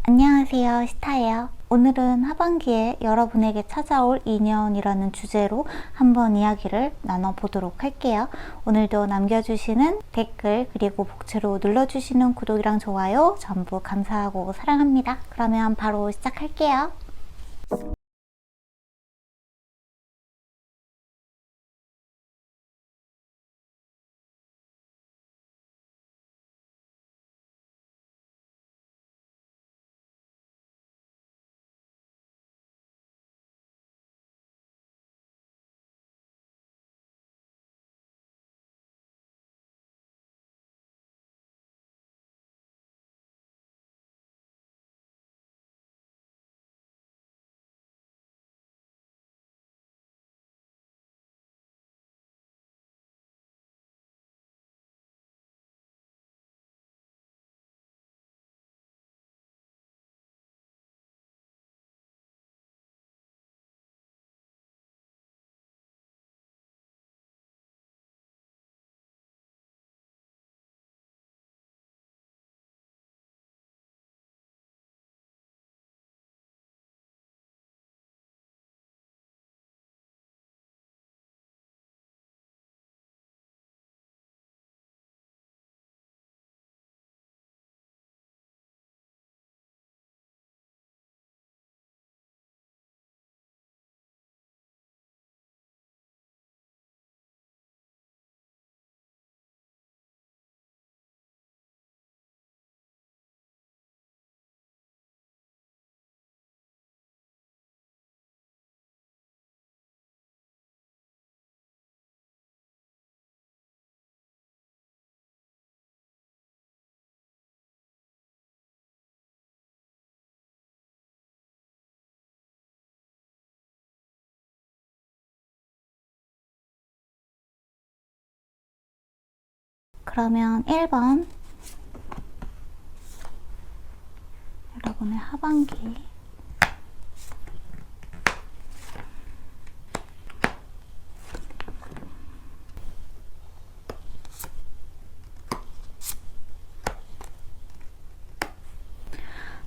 안녕하세요, 시타예요. 오늘은 하반기에 여러분에게 찾아올 인연이라는 주제로 한번 이야기를 나눠보도록 할게요. 오늘도 남겨주시는 댓글 그리고 복채로 눌러주시는 구독이랑 좋아요 전부 감사하고 사랑합니다. 그러면 바로 시작할게요. 그러면 1번 여러분의 하반기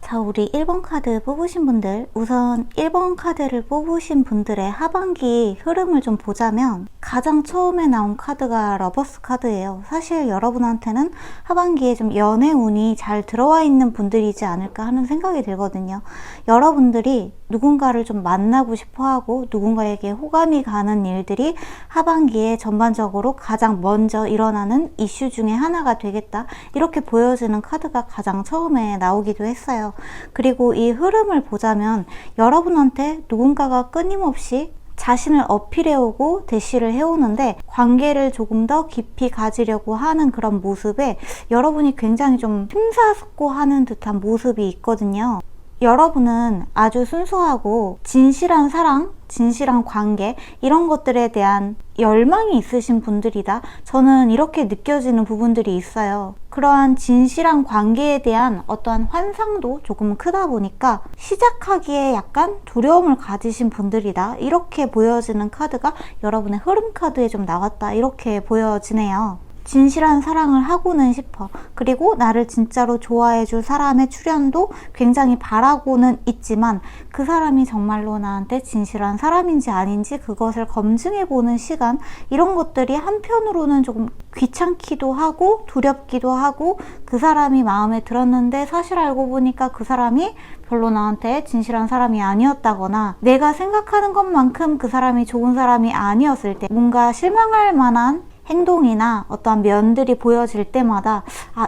자, 우리 1번 카드 뽑으신 분들, 우선 1번 카드를 뽑으신 분들의 하반기 흐름을 좀 보자면 가장 처음에 나온 카드가 러버스 카드예요. 사실 여러분한테는 하반기에 좀 연애 운이 잘 들어와 있는 분들이지 않을까 하는 생각이 들거든요. 여러분들이 누군가를 좀 만나고 싶어 하고 누군가에게 호감이 가는 일들이 하반기에 전반적으로 가장 먼저 일어나는 이슈 중에 하나가 되겠다. 이렇게 보여지는 카드가 가장 처음에 나오기도 했어요. 그리고 이 흐름을 보자면 여러분한테 누군가가 끊임없이 자신을 어필해오고 대시를 해오는데 관계를 조금 더 깊이 가지려고 하는 그런 모습에 여러분이 굉장히 좀 심사숙고하는 듯한 모습이 있거든요. 여러분은 아주 순수하고 진실한 사랑, 진실한 관계 이런 것들에 대한 열망이 있으신 분들이다. 저는 이렇게 느껴지는 부분들이 있어요. 그러한 진실한 관계에 대한 어떠한 환상도 조금 크다 보니까 시작하기에 약간 두려움을 가지신 분들이다. 이렇게 보여지는 카드가 여러분의 흐름 카드에 좀 나왔다. 이렇게 보여지네요. 진실한 사랑을 하고는 싶어. 그리고 나를 진짜로 좋아해줄 사람의 출현도 굉장히 바라고는 있지만 그 사람이 정말로 나한테 진실한 사람인지 아닌지 그것을 검증해보는 시간, 이런 것들이 한편으로는 조금 귀찮기도 하고 두렵기도 하고, 그 사람이 마음에 들었는데 사실 알고 보니까 그 사람이 별로 나한테 진실한 사람이 아니었다거나 내가 생각하는 것만큼 그 사람이 좋은 사람이 아니었을 때 뭔가 실망할 만한 행동이나 어떠한 면들이 보여질 때마다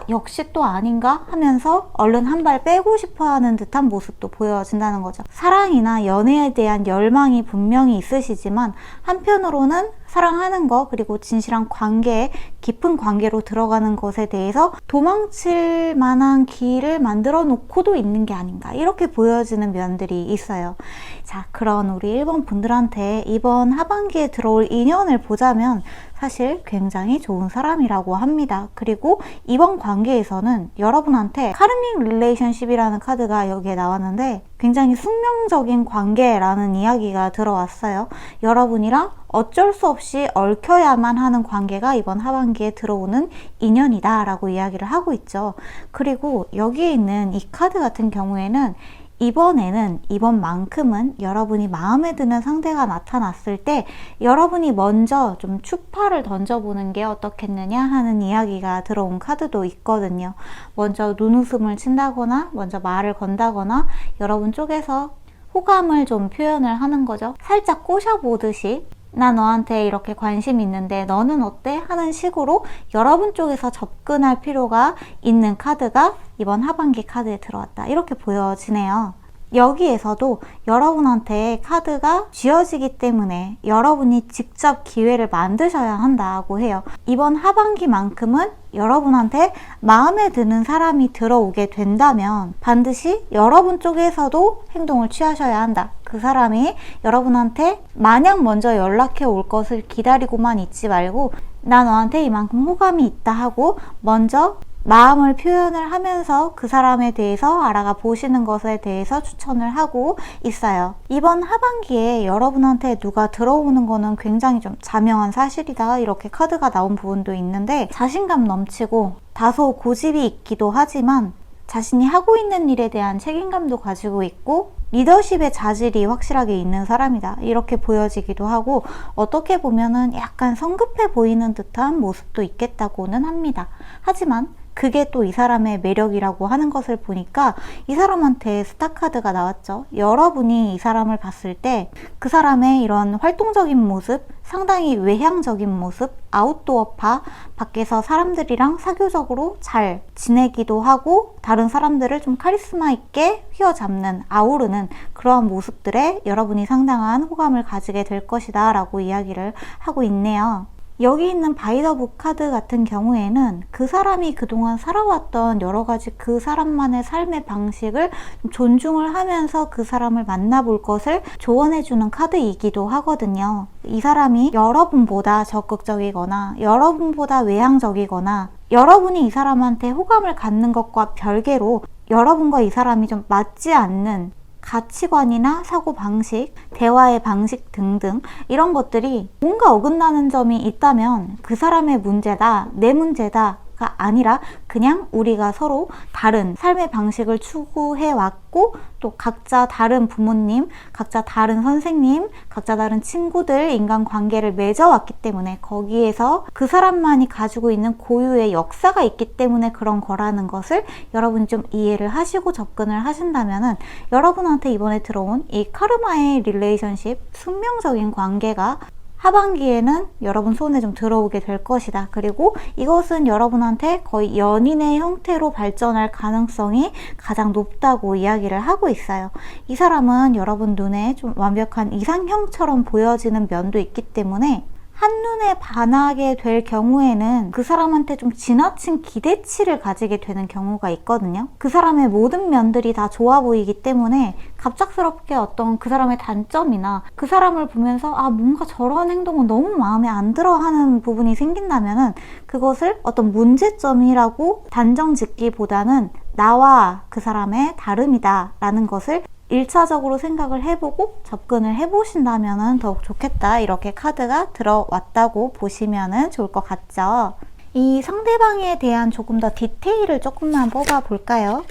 역시 또 아닌가 하면서 얼른 한 발 빼고 싶어 하는 듯한 모습도 보여진다는 거죠. 사랑이나 연애에 대한 열망이 분명히 있으시지만 한편으로는 사랑하는 거 그리고 진실한 관계에 깊은 관계로 들어가는 것에 대해서 도망칠 만한 길을 만들어 놓고도 있는 게 아닌가, 이렇게 보여지는 면들이 있어요. 자, 그런 우리 1번 분들한테 이번 하반기에 들어올 인연을 보자면 사실 굉장히 좋은 사람이라고 합니다. 그리고 이번 관계에서는 여러분한테 카르믹 릴레이션십이라는 카드가 여기에 나왔는데, 굉장히 숙명적인 관계라는 이야기가 들어왔어요. 여러분이랑 어쩔 수 없이 얽혀야만 하는 관계가 이번 하반기에 들어오는 인연이다 라고 이야기를 하고 있죠. 그리고 여기에 있는 이 카드 같은 경우에는 이번만큼은 여러분이 마음에 드는 상대가 나타났을 때 여러분이 먼저 좀 추파를 던져보는 게 어떻겠느냐 하는 이야기가 들어온 카드도 있거든요. 먼저 눈웃음을 친다거나 먼저 말을 건다거나 여러분 쪽에서 호감을 좀 표현을 하는 거죠. 살짝 꼬셔보듯이 나 너한테 이렇게 관심이 있는데 너는 어때? 하는 식으로 여러분 쪽에서 접근할 필요가 있는 카드가 이번 하반기 카드에 들어왔다. 이렇게 보여지네요. 여기에서도 여러분한테 카드가 쥐어지기 때문에 여러분이 직접 기회를 만드셔야 한다고 해요. 이번 하반기만큼은 여러분한테 마음에 드는 사람이 들어오게 된다면 반드시 여러분 쪽에서도 행동을 취하셔야 한다. 그 사람이 여러분한테 마냥 먼저 연락해 올 것을 기다리고만 있지 말고 나 너한테 이만큼 호감이 있다 하고 먼저 마음을 표현을 하면서 그 사람에 대해서 알아가 보시는 것에 대해서 추천을 하고 있어요. 이번 하반기에 여러분한테 누가 들어오는 거는 굉장히 좀 자명한 사실이다. 이렇게 카드가 나온 부분도 있는데 자신감 넘치고 다소 고집이 있기도 하지만 자신이 하고 있는 일에 대한 책임감도 가지고 있고 리더십의 자질이 확실하게 있는 사람이다. 이렇게 보여지기도 하고 어떻게 보면은 약간 성급해 보이는 듯한 모습도 있겠다고는 합니다. 하지만 그게 또 이 사람의 매력이라고 하는 것을 보니까 이 사람한테 스타카드가 나왔죠. 여러분이 이 사람을 봤을 때 그 사람의 이런 활동적인 모습, 상당히 외향적인 모습, 아웃도어파, 밖에서 사람들이랑 사교적으로 잘 지내기도 하고 다른 사람들을 좀 카리스마 있게 휘어잡는, 아우르는 그러한 모습들에 여러분이 상당한 호감을 가지게 될 것이다 라고 이야기를 하고 있네요. 여기 있는 바이 더 북 카드 같은 경우에는 그 사람이 그동안 살아왔던 여러 가지 그 사람만의 삶의 방식을 존중을 하면서 그 사람을 만나볼 것을 조언해주는 카드이기도 하거든요. 이 사람이 여러분보다 적극적이거나 여러분보다 외향적이거나 여러분이 이 사람한테 호감을 갖는 것과 별개로 여러분과 이 사람이 좀 맞지 않는 가치관이나 사고방식, 대화의 방식 등등 이런 것들이 뭔가 어긋나는 점이 있다면 그 사람의 문제다, 내 문제다 가 아니라 그냥 우리가 서로 다른 삶의 방식을 추구해 왔고 또 각자 다른 부모님, 각자 다른 선생님, 각자 다른 친구들 인간관계를 맺어왔기 때문에 거기에서 그 사람만이 가지고 있는 고유의 역사가 있기 때문에 그런 거라는 것을 여러분이 좀 이해를 하시고 접근을 하신다면은 여러분한테 이번에 들어온 이 카르마의 릴레이션십, 숙명적인 관계가 하반기에는 여러분 손에 좀 들어오게 될 것이다. 그리고 이것은 여러분한테 거의 연인의 형태로 발전할 가능성이 가장 높다고 이야기를 하고 있어요. 이 사람은 여러분 눈에 좀 완벽한 이상형처럼 보여지는 면도 있기 때문에 한눈에 반하게 될 경우에는 그 사람한테 좀 지나친 기대치를 가지게 되는 경우가 있거든요. 그 사람의 모든 면들이 다 좋아 보이기 때문에 갑작스럽게 어떤 그 사람의 단점이나 그 사람을 보면서 아 뭔가 저런 행동은 너무 마음에 안 들어 하는 부분이 생긴다면은 그것을 어떤 문제점이라고 단정 짓기보다는 나와 그 사람의 다름이다 라는 것을 1차적으로 생각을 해보고 접근을 해보신다면 더욱 좋겠다. 이렇게 카드가 들어왔다고 보시면 좋을 것 같죠. 이 상대방에 대한 조금 더 디테일을 조금만 뽑아 볼까요?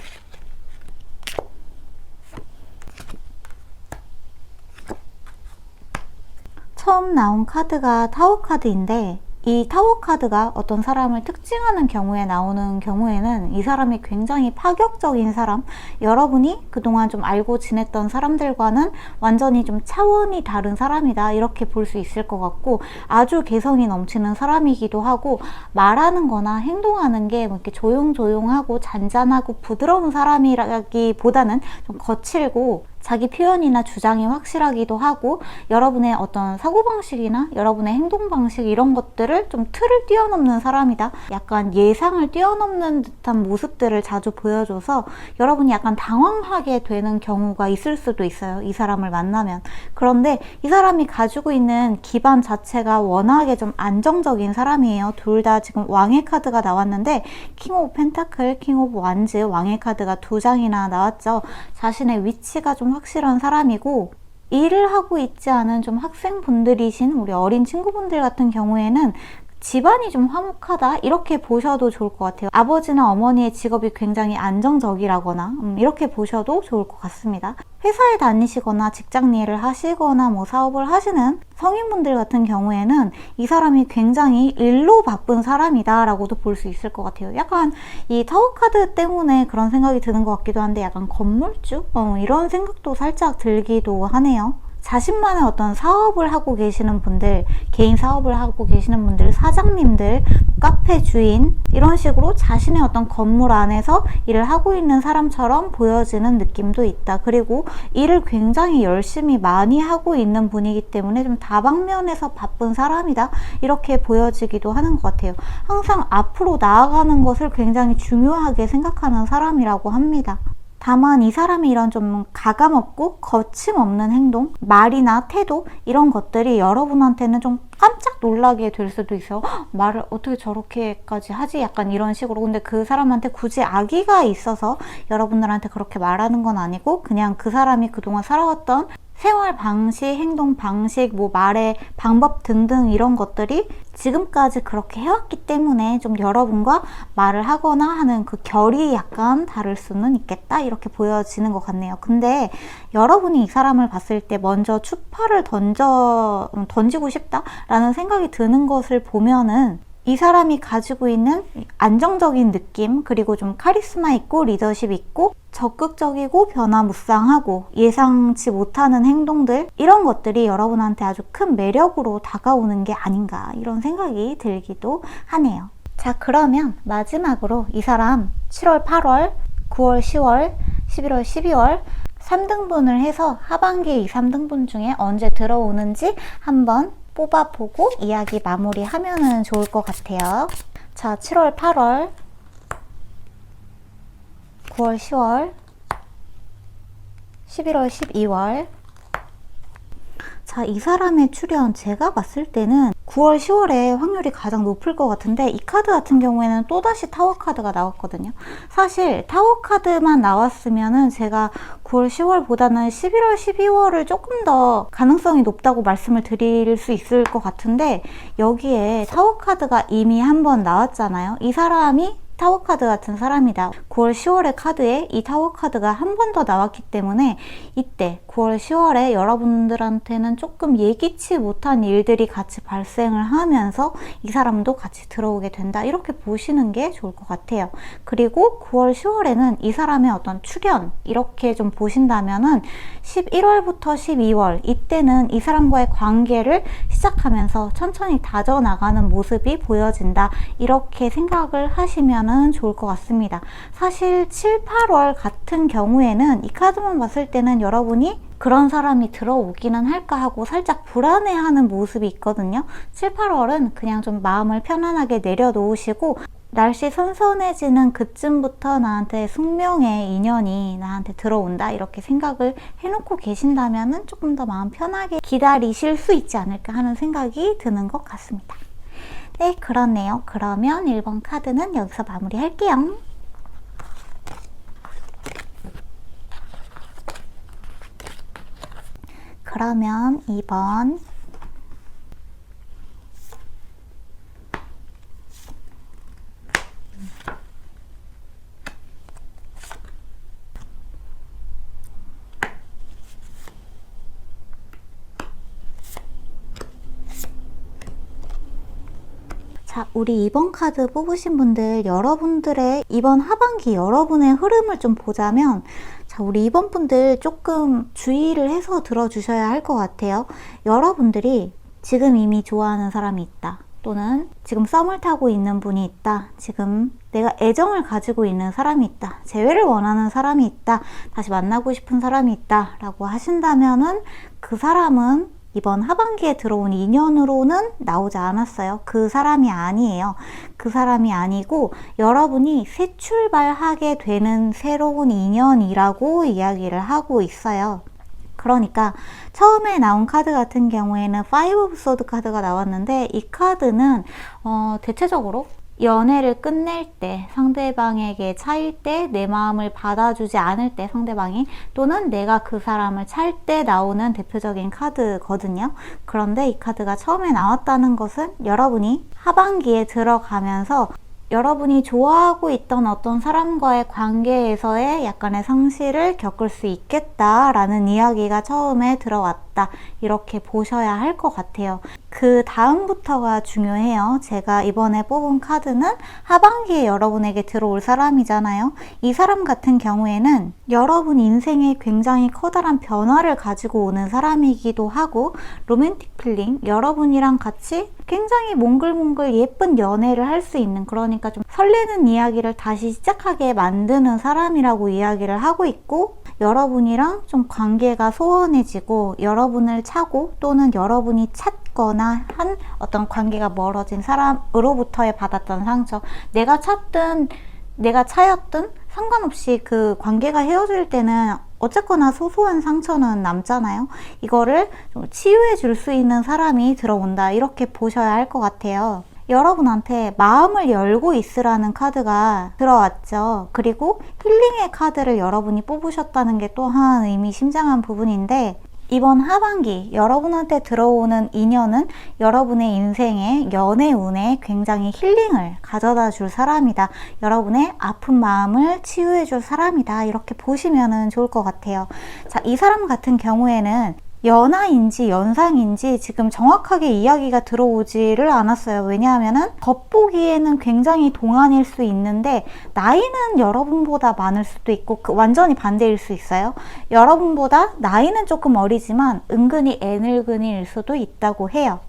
처음 나온 카드가 타워 카드인데 이 타워 카드가 어떤 사람을 특징하는 경우에 나오는 경우에는 이 사람이 굉장히 파격적인 사람, 여러분이 그동안 좀 알고 지냈던 사람들과는 완전히 좀 차원이 다른 사람이다 이렇게 볼 수 있을 것 같고 아주 개성이 넘치는 사람이기도 하고 말하는 거나 행동하는 게 뭐 이렇게 조용조용하고 잔잔하고 부드러운 사람이라기보다는 좀 거칠고 자기 표현이나 주장이 확실하기도 하고 여러분의 어떤 사고방식이나 여러분의 행동방식 이런 것들을 좀 틀을 뛰어넘는 사람이다. 약간 예상을 뛰어넘는 듯한 모습들을 자주 보여줘서 여러분이 약간 당황하게 되는 경우가 있을 수도 있어요. 이 사람을 만나면. 그런데 이 사람이 가지고 있는 기반 자체가 워낙에 좀 안정적인 사람이에요. 둘 다 지금 왕의 카드가 나왔는데 킹 오브 펜타클, 킹 오브 완즈, 왕의 카드가 2장이나 나왔죠. 자신의 위치가 좀 확실한 사람이고 일을 하고 있지 않은 좀 학생분들이신 우리 어린 친구분들 같은 경우에는 집안이 좀 화목하다 이렇게 보셔도 좋을 것 같아요. 아버지나 어머니의 직업이 굉장히 안정적이라거나 이렇게 보셔도 좋을 것 같습니다. 회사에 다니시거나 직장 일을 하시거나 뭐 사업을 하시는 성인분들 같은 경우에는 이 사람이 굉장히 일로 바쁜 사람이다 라고도 볼 수 있을 것 같아요. 약간 이 타워 카드 때문에 그런 생각이 드는 것 같기도 한데 약간 건물주? 이런 생각도 살짝 들기도 하네요. 자신만의 어떤 사업을 하고 계시는 분들, 개인 사업을 하고 계시는 분들, 사장님들, 카페 주인 이런 식으로 자신의 어떤 건물 안에서 일을 하고 있는 사람처럼 보여지는 느낌도 있다. 그리고 일을 굉장히 열심히 많이 하고 있는 분이기 때문에 좀 다방면에서 바쁜 사람이다 이렇게 보여지기도 하는 것 같아요. 항상 앞으로 나아가는 것을 굉장히 중요하게 생각하는 사람이라고 합니다. 다만 이 사람이 이런 좀 가감없고 거침없는 행동, 말이나 태도 이런 것들이 여러분한테는 좀 깜짝 놀라게 될 수도 있어요. 말을 어떻게 저렇게까지 하지? 약간 이런 식으로. 근데 그 사람한테 굳이 악의가 있어서 여러분들한테 그렇게 말하는 건 아니고 그냥 그 사람이 그동안 살아왔던 생활 방식, 행동 방식, 뭐 말의 방법 등등 이런 것들이 지금까지 그렇게 해왔기 때문에 좀 여러분과 말을 하거나 하는 그 결이 약간 다를 수는 있겠다 이렇게 보여지는 것 같네요. 근데 여러분이 이 사람을 봤을 때 먼저 추파를 던지고 싶다라는 생각이 드는 것을 보면은 이 사람이 가지고 있는 안정적인 느낌, 그리고 좀 카리스마 있고 리더십 있고 적극적이고 변화무쌍하고 예상치 못하는 행동들 이런 것들이 여러분한테 아주 큰 매력으로 다가오는 게 아닌가 이런 생각이 들기도 하네요. 자, 그러면 마지막으로 이 사람 7월, 8월, 9월, 10월, 11월, 12월 3등분을 해서 하반기 이 3등분 중에 언제 들어오는지 한번 뽑아보고 이야기 마무리하면 좋을 것 같아요. 자, 7월, 8월, 9월, 10월, 11월, 12월. 자, 이 사람의 출현 제가 봤을 때는 9월, 10월에 확률이 가장 높을 것 같은데 이 카드 같은 경우에는 또다시 타워 카드가 나왔거든요. 사실 타워 카드만 나왔으면은 제가 9월, 10월보다는 11월, 12월을 조금 더 가능성이 높다고 말씀을 드릴 수 있을 것 같은데 여기에 타워 카드가 이미 한번 나왔잖아요. 이 사람이 타워 카드 같은 사람이다. 9월, 10월의 카드에 이 타워 카드가 한 번 더 나왔기 때문에 이때 9월, 10월에 여러분들한테는 조금 예기치 못한 일들이 같이 발생을 하면서 이 사람도 같이 들어오게 된다. 이렇게 보시는 게 좋을 것 같아요. 그리고 9월, 10월에는 이 사람의 어떤 출현 이렇게 좀 보신다면은 11월부터 12월 이때는 이 사람과의 관계를 시작하면서 천천히 다져나가는 모습이 보여진다. 이렇게 생각을 하시면 좋을 것 같습니다. 사실 7, 8월 같은 경우에는 이 카드만 봤을 때는 여러분이 그런 사람이 들어오기는 할까 하고 살짝 불안해하는 모습이 있거든요. 7, 8월은 그냥 좀 마음을 편안하게 내려놓으시고 날씨 선선해지는 그쯤부터 나한테 숙명의 인연이 나한테 들어온다 이렇게 생각을 해놓고 계신다면 조금 더 마음 편하게 기다리실 수 있지 않을까 하는 생각이 드는 것 같습니다. 네, 그렇네요. 그러면 1번 카드는 여기서 마무리할게요. 그러면 2번 자, 우리 2번 카드 뽑으신 분들 여러분들의 이번 하반기 여러분의 흐름을 좀 보자면 자, 우리 2번 분들 조금 주의를 해서 들어주셔야 할 것 같아요. 여러분들이 지금 이미 좋아하는 사람이 있다. 또는 지금 썸을 타고 있는 분이 있다. 지금 내가 애정을 가지고 있는 사람이 있다. 재회를 원하는 사람이 있다. 다시 만나고 싶은 사람이 있다. 라고 하신다면은 그 사람은 이번 하반기에 들어온 인연으로는 나오지 않았어요. 그 사람이 아니에요. 그 사람이 아니고 여러분이 새 출발하게 되는 새로운 인연이라고 이야기를 하고 있어요. 그러니까 처음에 나온 카드 같은 경우에는 파이브 오브 소드 카드가 나왔는데 이 카드는 대체적으로 연애를 끝낼 때, 상대방에게 차일 때, 내 마음을 받아주지 않을 때 상대방이, 또는 내가 그 사람을 찰 때 나오는 대표적인 카드거든요. 그런데 이 카드가 처음에 나왔다는 것은 여러분이 하반기에 들어가면서 여러분이 좋아하고 있던 어떤 사람과의 관계에서의 약간의 상실을 겪을 수 있겠다라는 이야기가 처음에 들어왔다. 이렇게 보셔야 할 것 같아요. 그 다음부터가 중요해요. 제가 이번에 뽑은 카드는 하반기에 여러분에게 들어올 사람이잖아요. 이 사람 같은 경우에는 여러분 인생에 굉장히 커다란 변화를 가지고 오는 사람이기도 하고, 로맨틱 필링, 여러분이랑 같이 굉장히 몽글몽글 예쁜 연애를 할 수 있는, 그러니까 좀 설레는 이야기를 다시 시작하게 만드는 사람이라고 이야기를 하고 있고, 여러분이랑 좀 관계가 소원해지고 여러분을 차고 또는 여러분이 찾거나 한 어떤 관계가 멀어진 사람으로부터의 받았던 상처, 내가 찾든 내가 차였든 상관없이 그 관계가 헤어질 때는 어쨌거나 소소한 상처는 남잖아요. 이거를 좀 치유해 줄 수 있는 사람이 들어온다. 이렇게 보셔야 할 것 같아요. 여러분한테 마음을 열고 있으라는 카드가 들어왔죠. 그리고 힐링의 카드를 여러분이 뽑으셨다는 게 또한 의미심장한 부분인데, 이번 하반기 여러분한테 들어오는 인연은 여러분의 인생의 연애 운에 굉장히 힐링을 가져다 줄 사람이다. 여러분의 아픈 마음을 치유해 줄 사람이다. 이렇게 보시면 좋을 것 같아요. 자, 이 사람 같은 경우에는 연하인지 연상인지 지금 정확하게 이야기가 들어오지를 않았어요. 왜냐하면은 겉보기에는 굉장히 동안일 수 있는데 나이는 여러분보다 많을 수도 있고 완전히 반대일 수 있어요. 여러분보다 나이는 조금 어리지만 은근히 애늙은이일 수도 있다고 해요.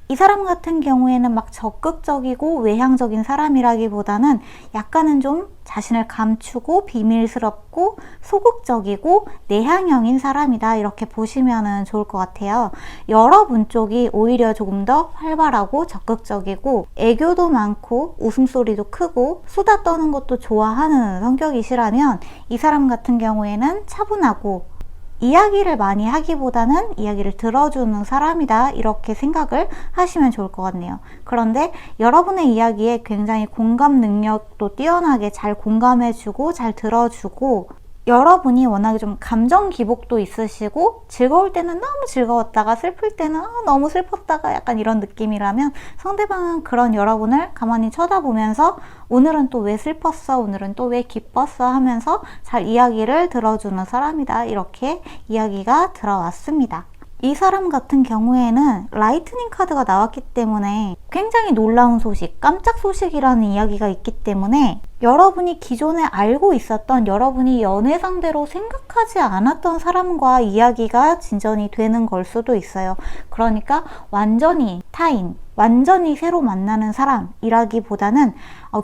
이 사람 같은 경우에는 막 적극적이고 외향적인 사람이라기보다는 약간은 좀 자신을 감추고 비밀스럽고 소극적이고 내향형인 사람이다. 이렇게 보시면 좋을 것 같아요. 여러분 쪽이 오히려 조금 더 활발하고 적극적이고 애교도 많고 웃음소리도 크고 수다 떠는 것도 좋아하는 성격이시라면 이 사람 같은 경우에는 차분하고 이야기를 많이 하기보다는 이야기를 들어주는 사람이다. 이렇게 생각을 하시면 좋을 것 같네요. 그런데 여러분의 이야기에 굉장히 공감 능력도 뛰어나게 잘 공감해주고 잘 들어주고, 여러분이 워낙에 좀 감정 기복도 있으시고 즐거울 때는 너무 즐거웠다가 슬플 때는 너무 슬펐다가 약간 이런 느낌이라면 상대방은 그런 여러분을 가만히 쳐다보면서 오늘은 또 왜 슬펐어? 오늘은 또 왜 기뻤어? 하면서 잘 이야기를 들어주는 사람이다. 이렇게 이야기가 들어왔습니다. 이 사람 같은 경우에는 라이트닝 카드가 나왔기 때문에 굉장히 놀라운 소식, 깜짝 소식이라는 이야기가 있기 때문에 여러분이 기존에 알고 있었던, 여러분이 연애 상대로 생각하지 않았던 사람과 이야기가 진전이 되는 걸 수도 있어요. 그러니까 완전히 타인, 완전히 새로 만나는 사람이라기보다는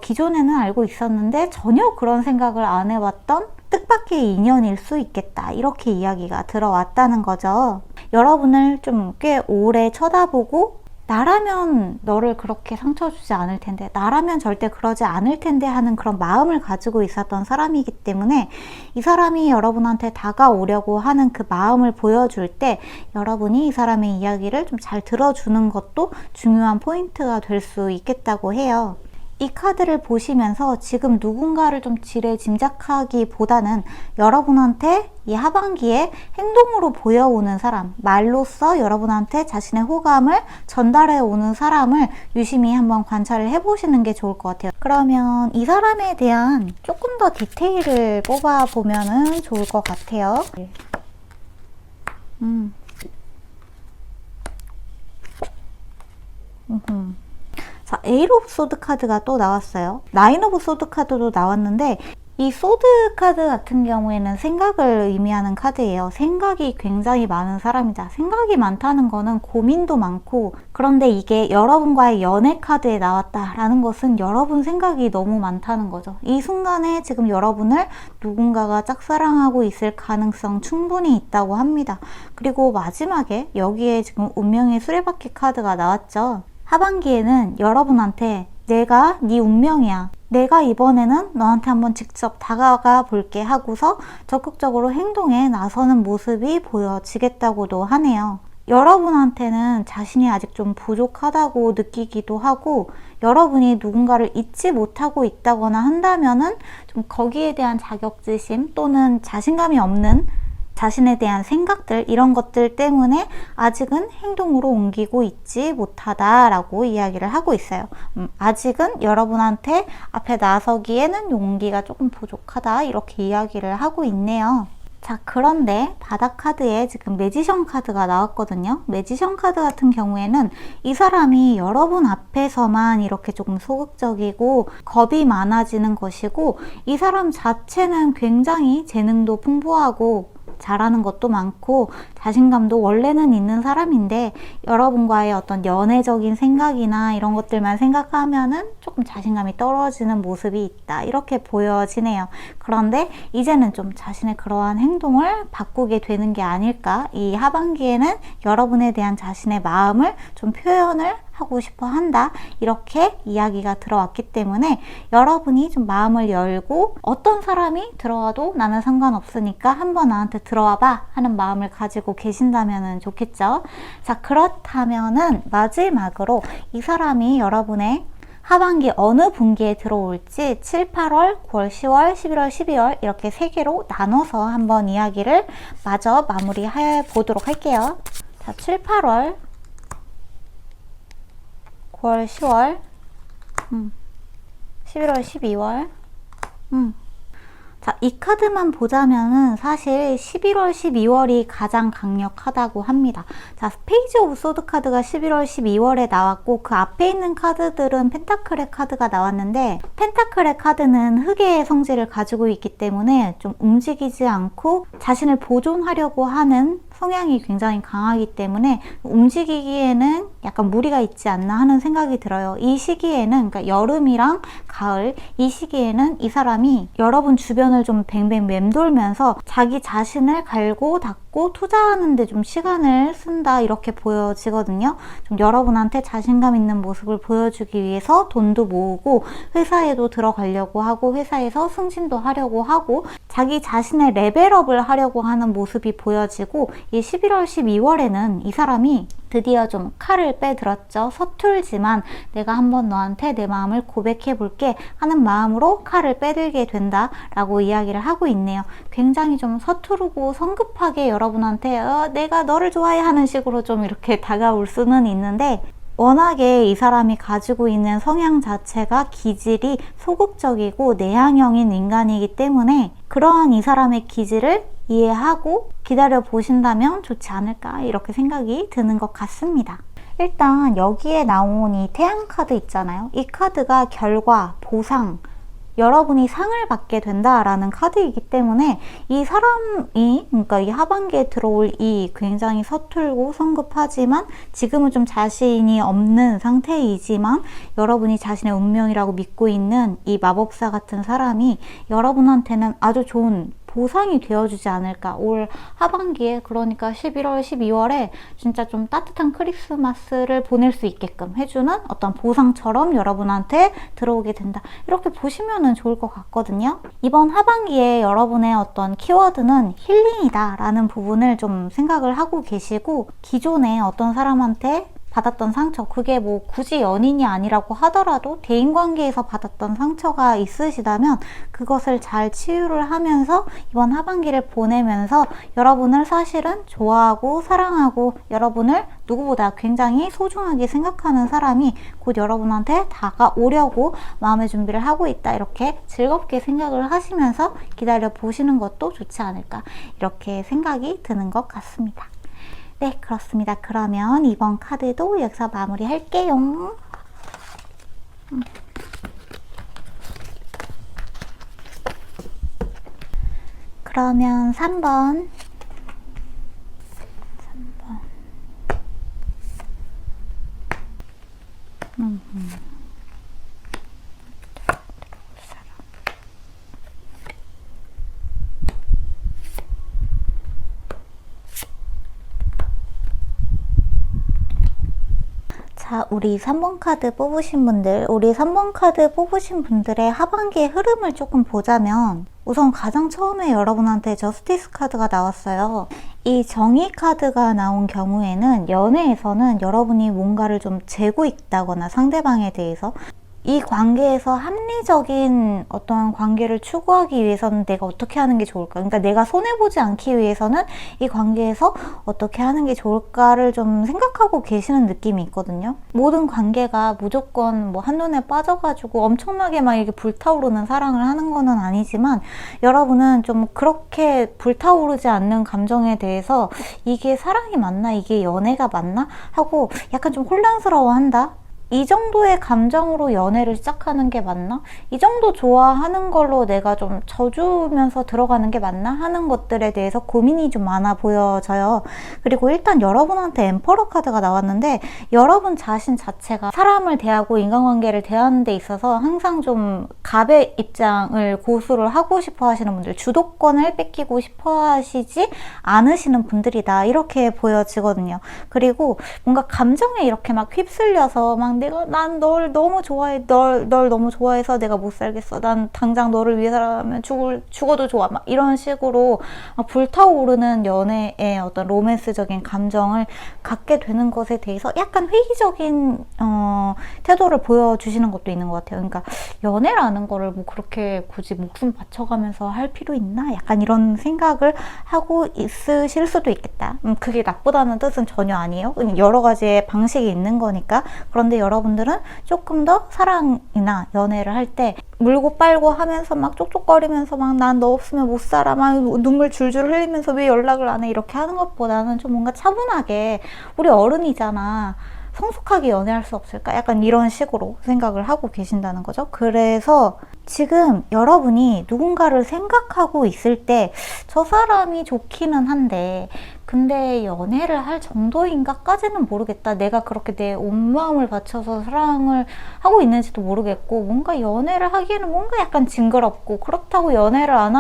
기존에는 알고 있었는데 전혀 그런 생각을 안 해봤던 뜻밖의 인연일 수 있겠다. 이렇게 이야기가 들어왔다는 거죠. 여러분을 좀 꽤 오래 쳐다보고 나라면 너를 그렇게 상처 주지 않을 텐데, 나라면 절대 그러지 않을 텐데 하는 그런 마음을 가지고 있었던 사람이기 때문에 이 사람이 여러분한테 다가오려고 하는 그 마음을 보여줄 때 여러분이 이 사람의 이야기를 좀 잘 들어주는 것도 중요한 포인트가 될 수 있겠다고 해요. 이 카드를 보시면서 지금 누군가를 좀 지레 짐작하기보다는 여러분한테 이 하반기에 행동으로 보여오는 사람, 말로써 여러분한테 자신의 호감을 전달해 오는 사람을 유심히 한번 관찰을 해보시는 게 좋을 것 같아요. 그러면 이 사람에 대한 조금 더 디테일을 뽑아보면 좋을 것 같아요. 자, 에이트 오브 소드 카드가 또 나왔어요. 나인 오브 소드 카드도 나왔는데 이 소드 카드 같은 경우에는 생각을 의미하는 카드예요. 생각이 굉장히 많은 사람이다. 생각이 많다는 거는 고민도 많고, 그런데 이게 여러분과의 연애 카드에 나왔다라는 것은 여러분 생각이 너무 많다는 거죠. 이 순간에 지금 여러분을 누군가가 짝사랑하고 있을 가능성 충분히 있다고 합니다. 그리고 마지막에 여기에 지금 운명의 수레바퀴 카드가 나왔죠. 하반기에는 여러분한테 내가 네 운명이야. 내가 이번에는 너한테 한번 직접 다가가 볼게 하고서 적극적으로 행동에 나서는 모습이 보여지겠다고도 하네요. 여러분한테는 자신이 아직 좀 부족하다고 느끼기도 하고, 여러분이 누군가를 잊지 못하고 있다거나 한다면은 좀 거기에 대한 자격지심 또는 자신감이 없는 자신에 대한 생각들, 이런 것들 때문에 아직은 행동으로 옮기고 있지 못하다라고 이야기를 하고 있어요. 아직은 여러분한테 앞에 나서기에는 용기가 조금 부족하다, 이렇게 이야기를 하고 있네요. 자, 그런데 바닥 카드에 지금 매지션 카드가 나왔거든요. 매지션 카드 같은 경우에는 이 사람이 여러분 앞에서만 이렇게 조금 소극적이고 겁이 많아지는 것이고, 이 사람 자체는 굉장히 재능도 풍부하고 잘하는 것도 많고 자신감도 원래는 있는 사람인데, 여러분과의 어떤 연애적인 생각이나 이런 것들만 생각하면은 조금 자신감이 떨어지는 모습이 있다, 이렇게 보여지네요. 그런데 이제는 좀 자신의 그러한 행동을 바꾸게 되는 게 아닐까. 이 하반기에는 여러분에 대한 자신의 마음을 좀 표현을 하고 싶어 한다, 이렇게 이야기가 들어왔기 때문에 여러분이 좀 마음을 열고 어떤 사람이 들어와도 나는 상관없으니까 한번 나한테 들어와 봐 하는 마음을 가지고 계신다면 좋겠죠. 자, 그렇다면은 마지막으로 이 사람이 여러분의 하반기 어느 분기에 들어올지 7, 8월, 9월, 10월, 11월, 12월 이렇게 3개로 나눠서 한번 이야기를 마저 마무리해 보도록 할게요. 자, 7, 8월, 9월, 10월, 11월, 12월. 자, 이 카드만 보자면은 사실 11월, 12월이 가장 강력하다고 합니다. 자, 페이지 오브 소드 카드가 11월, 12월에 나왔고, 그 앞에 있는 카드들은 펜타클의 카드가 나왔는데, 펜타클의 카드는 흑의 성질을 가지고 있기 때문에 좀 움직이지 않고 자신을 보존하려고 하는 성향이 굉장히 강하기 때문에 움직이기에는 약간 무리가 있지 않나 하는 생각이 들어요. 이 시기에는, 그러니까 여름이랑 가을, 이 시기에는 이 사람이 여러분 주변을 좀 뱅뱅 맴돌면서 자기 자신을 갈고 닦고 투자하는 데 좀 시간을 쓴다, 이렇게 보여지거든요. 좀 여러분한테 자신감 있는 모습을 보여주기 위해서 돈도 모으고 회사에도 들어가려고 하고 회사에서 승진도 하려고 하고 자기 자신의 레벨업을 하려고 하는 모습이 보여지고, 이 11월, 12월에는 이 사람이 드디어 좀 칼을 빼들었죠. 서툴지만 내가 한번 너한테 내 마음을 고백해 볼게 하는 마음으로 칼을 빼들게 된다 라고 이야기를 하고 있네요. 굉장히 좀 서투르고 성급하게 여러분한테 내가 너를 좋아해 하는 식으로 좀 이렇게 다가올 수는 있는데, 워낙에 이 사람이 가지고 있는 성향 자체가 기질이 소극적이고 내향형인 인간이기 때문에 그러한 이 사람의 기질을 이해하고 기다려 보신다면 좋지 않을까, 이렇게 생각이 드는 것 같습니다. 일단 여기에 나온 이 태양 카드 있잖아요. 이 카드가 결과, 보상, 여러분이 상을 받게 된다라는 카드이기 때문에 이 사람이, 그러니까 이 하반기에 들어올 이 굉장히 서툴고 성급하지만 지금은 좀 자신이 없는 상태이지만 여러분이 자신의 운명이라고 믿고 있는 이 마법사 같은 사람이 여러분한테는 아주 좋은 보상이 되어주지 않을까. 올 하반기에, 그러니까 11월, 12월에 진짜 좀 따뜻한 크리스마스를 보낼 수 있게끔 해주는 어떤 보상처럼 여러분한테 들어오게 된다, 이렇게 보시면 좋을 것 같거든요. 이번 하반기에 여러분의 어떤 키워드는 힐링이다 라는 부분을 좀 생각을 하고 계시고, 기존에 어떤 사람한테 받았던 상처, 그게 뭐 굳이 연인이 아니라고 하더라도 대인관계에서 받았던 상처가 있으시다면 그것을 잘 치유를 하면서 이번 하반기를 보내면서 여러분을 사실은 좋아하고 사랑하고 여러분을 누구보다 굉장히 소중하게 생각하는 사람이 곧 여러분한테 다가오려고 마음의 준비를 하고 있다, 이렇게 즐겁게 생각을 하시면서 기다려 보시는 것도 좋지 않을까, 이렇게 생각이 드는 것 같습니다. 네, 그렇습니다. 그러면 이번 카드도 여기서 마무리 할게요. 그러면 3번. 자, 우리 3번 카드 뽑으신 분들의 하반기의 흐름을 조금 보자면, 우선 가장 처음에 여러분한테 저스티스 카드가 나왔어요. 이 정의 카드가 나온 경우에는 연애에서는 여러분이 뭔가를 좀 재고 있다거나 상대방에 대해서 이 관계에서 합리적인 어떤 관계를 추구하기 위해서는 내가 어떻게 하는 게 좋을까? 그러니까 내가 손해보지 않기 위해서는 이 관계에서 어떻게 하는 게 좋을까를 좀 생각하고 계시는 느낌이 있거든요. 모든 관계가 무조건 뭐 한눈에 빠져가지고 엄청나게 막 이렇게 불타오르는 사랑을 하는 거는 아니지만, 여러분은 좀 그렇게 불타오르지 않는 감정에 대해서 이게 사랑이 맞나? 이게 연애가 맞나? 하고 약간 좀 혼란스러워한다? 이 정도의 감정으로 연애를 시작하는 게 맞나? 이 정도 좋아하는 걸로 내가 좀 져주면서 들어가는 게 맞나? 하는 것들에 대해서 고민이 좀 많아 보여져요. 그리고 일단 여러분한테 엠퍼러 카드가 나왔는데, 여러분 자신 자체가 사람을 대하고 인간관계를 대하는 데 있어서 항상 좀 갑의 입장을 고수를 하고 싶어 하시는 분들, 주도권을 뺏기고 싶어 하시지 않으시는 분들이다, 이렇게 보여지거든요. 그리고 뭔가 감정에 이렇게 막 휩쓸려서 막 난 널 너무 좋아해. 널 너무 좋아해서 내가 못 살겠어. 난 당장 너를 위해서라면 죽어도 좋아. 막 이런 식으로 불타오르는 연애의 어떤 로맨스적인 감정을 갖게 되는 것에 대해서 약간 회의적인 태도를 보여주시는 것도 있는 것 같아요. 그러니까 연애라는 거를 뭐 그렇게 굳이 목숨 바쳐가면서 할 필요 있나? 약간 이런 생각을 하고 있으실 수도 있겠다. 그게 나쁘다는 뜻은 전혀 아니에요. 여러 가지의 방식이 있는 거니까. 그런데 여러분들은 조금 더 사랑이나 연애를 할 때 물고 빨고 하면서 막 쪽쪽거리면서 막 난 너 없으면 못 살아, 막 눈물 줄줄 흘리면서 왜 연락을 안 해, 이렇게 하는 것보다는 좀 뭔가 차분하게, 우리 어른이잖아, 성숙하게 연애할 수 없을까? 약간 이런 식으로 생각을 하고 계신다는 거죠. 그래서 지금 여러분이 누군가를 생각하고 있을 때 저 사람이 좋기는 한데 근데 연애를 할 정도인가까지는 모르겠다. 내가 그렇게 내 온 마음을 바쳐서 사랑을 하고 있는지도 모르겠고, 뭔가 연애를 하기에는 뭔가 약간 징그럽고, 그렇다고 연애를 안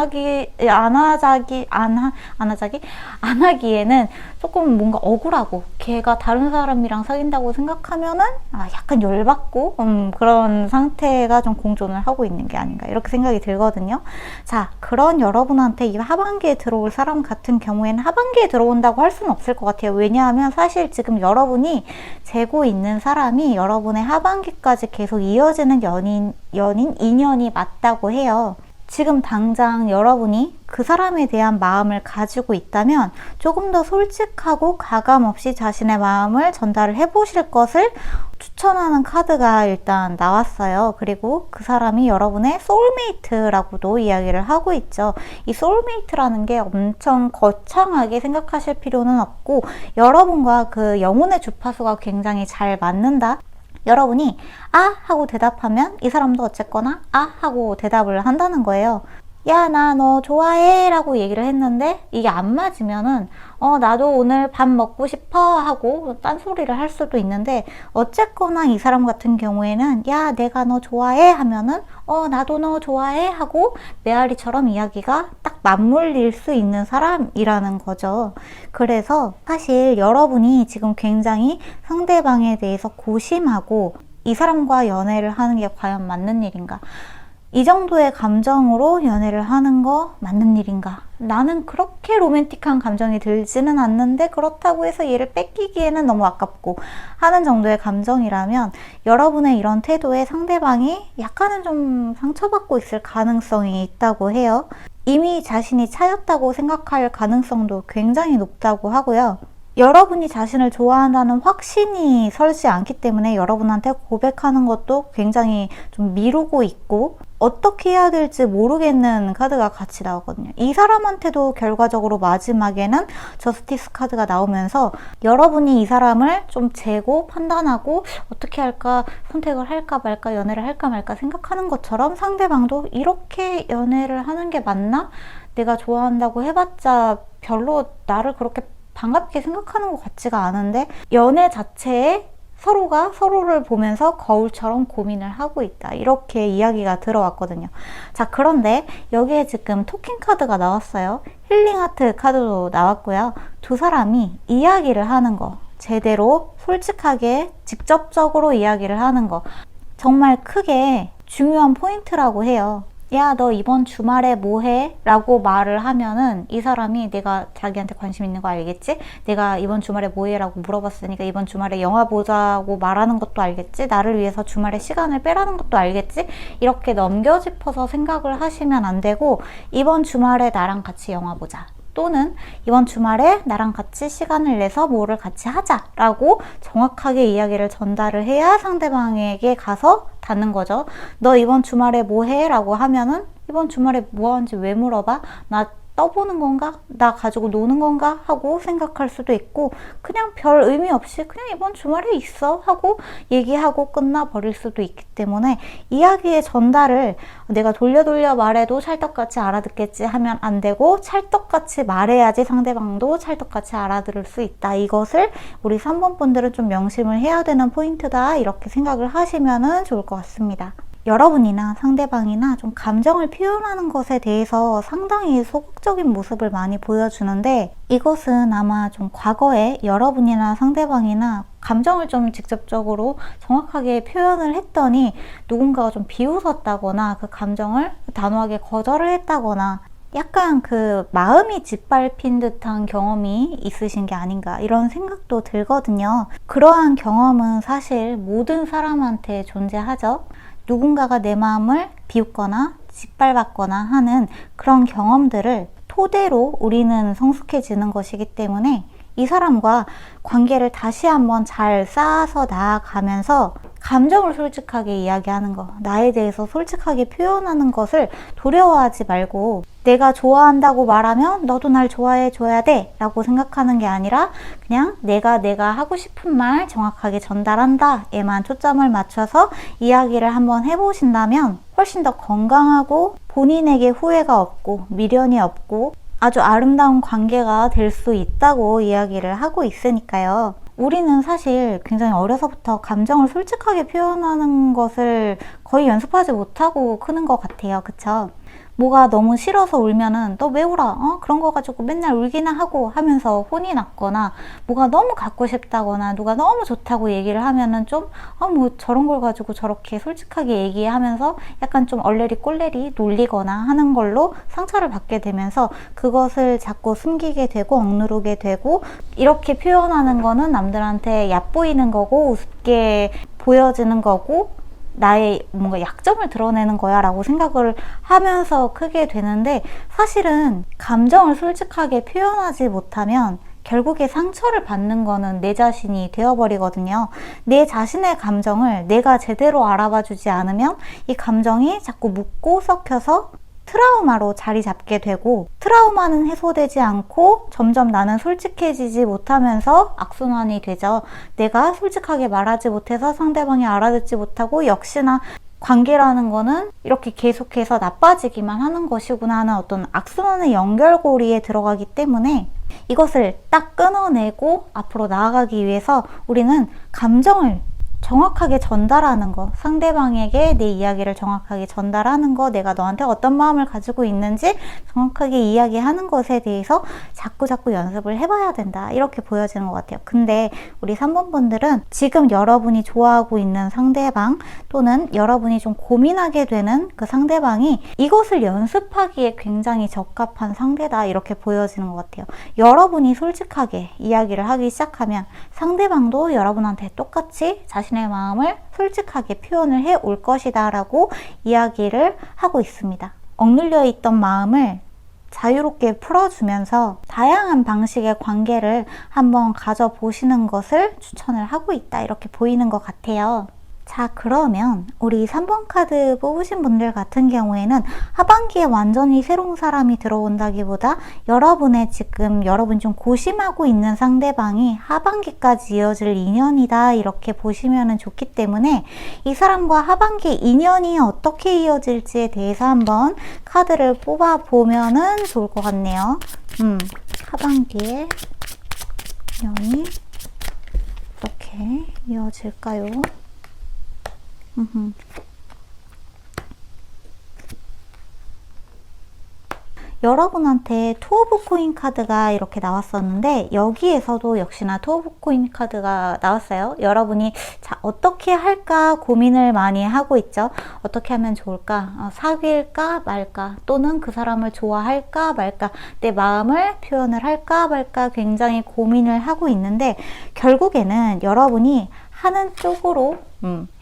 하기에는 조금 뭔가 억울하고, 걔가 다른 사람이랑 사귄다고 생각하면은 약간 열받고, 그런 상태가 좀 공존을 하고 있는 게 아닌가, 이렇게 생각이 들거든요. 자, 그런 여러분한테 이 하반기에 들어올 사람 같은 경우에는 하반기에 들어온다고 할 수는 없을 것 같아요. 왜냐하면 사실 지금 여러분이 재고 있는 사람이 여러분의 하반기까지 계속 이어지는 인연이 맞다고 해요. 지금 당장 여러분이 그 사람에 대한 마음을 가지고 있다면 조금 더 솔직하고 가감 없이 자신의 마음을 전달을 해보실 것을 추천하는 카드가 일단 나왔어요. 그리고 그 사람이 여러분의 소울메이트라고도 이야기를 하고 있죠. 이 소울메이트라는 게 엄청 거창하게 생각하실 필요는 없고, 여러분과 그 영혼의 주파수가 굉장히 잘 맞는다. 여러분이 아 하고 대답하면 이 사람도 어쨌거나 아 하고 대답을 한다는 거예요. 야, 나 너 좋아해 라고 얘기를 했는데 이게 안 맞으면은 나도 오늘 밥 먹고 싶어 하고 딴소리를 할 수도 있는데, 어쨌거나 이 사람 같은 경우에는 야, 내가 너 좋아해 하면은 나도 너 좋아해 하고 메아리처럼 이야기가 딱 맞물릴 수 있는 사람이라는 거죠. 그래서 사실 여러분이 지금 굉장히 상대방에 대해서 고심하고 이 사람과 연애를 하는 게 과연 맞는 일인가? 이 정도의 감정으로 연애를 하는 거 맞는 일인가? 나는 그렇게 로맨틱한 감정이 들지는 않는데 그렇다고 해서 얘를 뺏기기에는 너무 아깝고 하는 정도의 감정이라면, 여러분의 이런 태도에 상대방이 약간은 좀 상처받고 있을 가능성이 있다고 해요. 이미 자신이 차였다고 생각할 가능성도 굉장히 높다고 하고요. 여러분이 자신을 좋아한다는 확신이 설지 않기 때문에 여러분한테 고백하는 것도 굉장히 좀 미루고 있고, 어떻게 해야 될지 모르겠는 카드가 같이 나오거든요. 이 사람한테도 결과적으로 마지막에는 저스티스 카드가 나오면서 여러분이 이 사람을 좀 재고 판단하고 어떻게 할까, 선택을 할까 말까, 연애를 할까 말까 생각하는 것처럼 상대방도 이렇게 연애를 하는 게 맞나? 내가 좋아한다고 해봤자 별로 나를 그렇게 반갑게 생각하는 것 같지가 않은데 연애 자체에 서로가 서로를 보면서 거울처럼 고민을 하고 있다. 이렇게 이야기가 들어왔거든요. 자, 그런데 여기에 지금 토킹 카드가 나왔어요. 힐링 하트 카드도 나왔고요. 두 사람이 이야기를 하는 거, 제대로 솔직하게 직접적으로 이야기를 하는 거, 정말 크게 중요한 포인트라고 해요. 야, 너 이번 주말에 뭐 해? 라고 말을 하면은 이 사람이 내가 자기한테 관심 있는 거 알겠지? 내가 이번 주말에 뭐 해? 라고 물어봤으니까 이번 주말에 영화 보자고 말하는 것도 알겠지? 나를 위해서 주말에 시간을 빼라는 것도 알겠지? 이렇게 넘겨짚어서 생각을 하시면 안 되고, 이번 주말에 나랑 같이 영화 보자. 또는 이번 주말에 나랑 같이 시간을 내서 뭐를 같이 하자라고 정확하게 이야기를 전달을 해야 상대방에게 가서 닿는 거죠. 너 이번 주말에 뭐 해? 라고 하면은 이번 주말에 뭐 하는지 왜 물어봐? 나 떠보는 건가? 나 가지고 노는 건가? 하고 생각할 수도 있고, 그냥 별 의미 없이 그냥 이번 주말에 있어 하고 얘기하고 끝나버릴 수도 있기 때문에 이야기의 전달을 내가 돌려 말해도 찰떡같이 알아듣겠지 하면 안 되고, 찰떡같이 말해야지 상대방도 찰떡같이 알아들을 수 있다. 이것을 우리 3번 분들은 좀 명심을 해야 되는 포인트다. 이렇게 생각을 하시면 좋을 것 같습니다. 여러분이나 상대방이나 좀 감정을 표현하는 것에 대해서 상당히 소극적인 모습을 많이 보여주는데, 이것은 아마 좀 과거에 여러분이나 상대방이나 감정을 좀 직접적으로 정확하게 표현을 했더니 누군가가 좀 비웃었다거나 그 감정을 단호하게 거절을 했다거나 약간 그 마음이 짓밟힌 듯한 경험이 있으신 게 아닌가, 이런 생각도 들거든요. 그러한 경험은 사실 모든 사람한테 존재하죠. 누군가가 내 마음을 비웃거나 짓밟았거나 하는 그런 경험들을 토대로 우리는 성숙해지는 것이기 때문에 이 사람과 관계를 다시 한번 잘 쌓아서 나아가면서 감정을 솔직하게 이야기하는 거, 나에 대해서 솔직하게 표현하는 것을 두려워하지 말고, 내가 좋아한다고 말하면 너도 날 좋아해 줘야 돼 라고 생각하는 게 아니라 그냥 내가 하고 싶은 말 정확하게 전달한다 에만 초점을 맞춰서 이야기를 한번 해보신다면 훨씬 더 건강하고 본인에게 후회가 없고 미련이 없고 아주 아름다운 관계가 될 수 있다고 이야기를 하고 있으니까요. 우리는 사실 굉장히 어려서부터 감정을 솔직하게 표현하는 것을 거의 연습하지 못하고 크는 것 같아요. 그쵸? 뭐가 너무 싫어서 울면은 너 왜 울어? 그런 거 가지고 맨날 울기나 하고 하면서 혼이 났거나, 뭐가 너무 갖고 싶다거나 누가 너무 좋다고 얘기를 하면은 좀 뭐 저런 걸 가지고 저렇게 솔직하게 얘기하면서 약간 좀 얼레리 꼴레리 놀리거나 하는 걸로 상처를 받게 되면서 그것을 자꾸 숨기게 되고 억누르게 되고, 이렇게 표현하는 거는 남들한테 얕보이는 거고 우습게 보여지는 거고 나의 뭔가 약점을 드러내는 거야 라고 생각을 하면서 크게 되는데, 사실은 감정을 솔직하게 표현하지 못하면 결국에 상처를 받는 거는 내 자신이 되어버리거든요. 내 자신의 감정을 내가 제대로 알아봐 주지 않으면 이 감정이 자꾸 묻고 썩혀서 트라우마로 자리 잡게 되고, 트라우마는 해소되지 않고 점점 나는 솔직해지지 못하면서 악순환이 되죠. 내가 솔직하게 말하지 못해서 상대방이 알아듣지 못하고, 역시나 관계라는 거는 이렇게 계속해서 나빠지기만 하는 것이구나 하는 어떤 악순환의 연결고리에 들어가기 때문에 이것을 딱 끊어내고 앞으로 나아가기 위해서 우리는 감정을 정확하게 전달하는 거, 상대방에게 내 이야기를 정확하게 전달하는 거, 내가 너한테 어떤 마음을 가지고 있는지 정확하게 이야기하는 것에 대해서 자꾸 연습을 해봐야 된다, 이렇게 보여지는 것 같아요. 근데 우리 3번 분들은 지금 여러분이 좋아하고 있는 상대방 또는 여러분이 좀 고민하게 되는 그 상대방이 이것을 연습하기에 굉장히 적합한 상대다, 이렇게 보여지는 것 같아요. 여러분이 솔직하게 이야기를 하기 시작하면 상대방도 여러분한테 똑같이 자신의 마음을 솔직하게 표현을 해 올 것이다 라고 이야기를 하고 있습니다. 억눌려 있던 마음을 자유롭게 풀어주면서 다양한 방식의 관계를 한번 가져보시는 것을 추천을 하고 있다, 이렇게 보이는 것 같아요. 자, 그러면 우리 3번 카드 뽑으신 분들 같은 경우에는 하반기에 완전히 새로운 사람이 들어온다기보다 여러분의 지금 여러분 좀 고심하고 있는 상대방이 하반기까지 이어질 인연이다 이렇게 보시면 좋기 때문에 이 사람과 하반기 인연이 어떻게 이어질지에 대해서 한번 카드를 뽑아보면 좋을 것 같네요. 하반기에 인연이 어떻게 이어질까요? 여러분한테 투 오브 코인 카드가 이렇게 나왔었는데 여기에서도 역시나 투 오브 코인 카드가 나왔어요. 여러분이 자 어떻게 할까 고민을 많이 하고 있죠. 어떻게 하면 좋을까? 사귈까 말까? 또는 그 사람을 좋아할까 말까? 내 마음을 표현을 할까 말까? 굉장히 고민을 하고 있는데 결국에는 여러분이 하는 쪽으로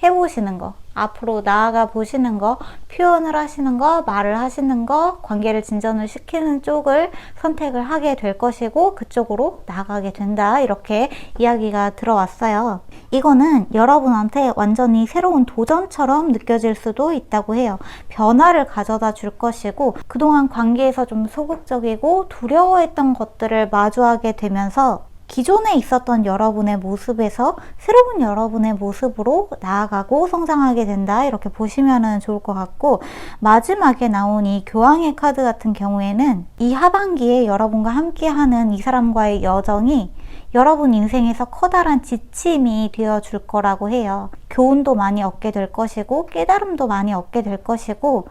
해보시는 거, 앞으로 나아가 보시는 거, 표현을 하시는 거, 말을 하시는 거, 관계를 진전을 시키는 쪽을 선택을 하게 될 것이고 그쪽으로 나아가게 된다 이렇게 이야기가 들어왔어요. 이거는 여러분한테 완전히 새로운 도전처럼 느껴질 수도 있다고 해요. 변화를 가져다 줄 것이고 그동안 관계에서 좀 소극적이고 두려워했던 것들을 마주하게 되면서 기존에 있었던 여러분의 모습에서 새로운 여러분의 모습으로 나아가고 성장하게 된다 이렇게 보시면 좋을 것 같고 마지막에 나온 이 교황의 카드 같은 경우에는 이 하반기에 여러분과 함께하는 이 사람과의 여정이 여러분 인생에서 커다란 지침이 되어줄 거라고 해요. 교훈도 많이 얻게 될 것이고 깨달음도 많이 얻게 될 것이고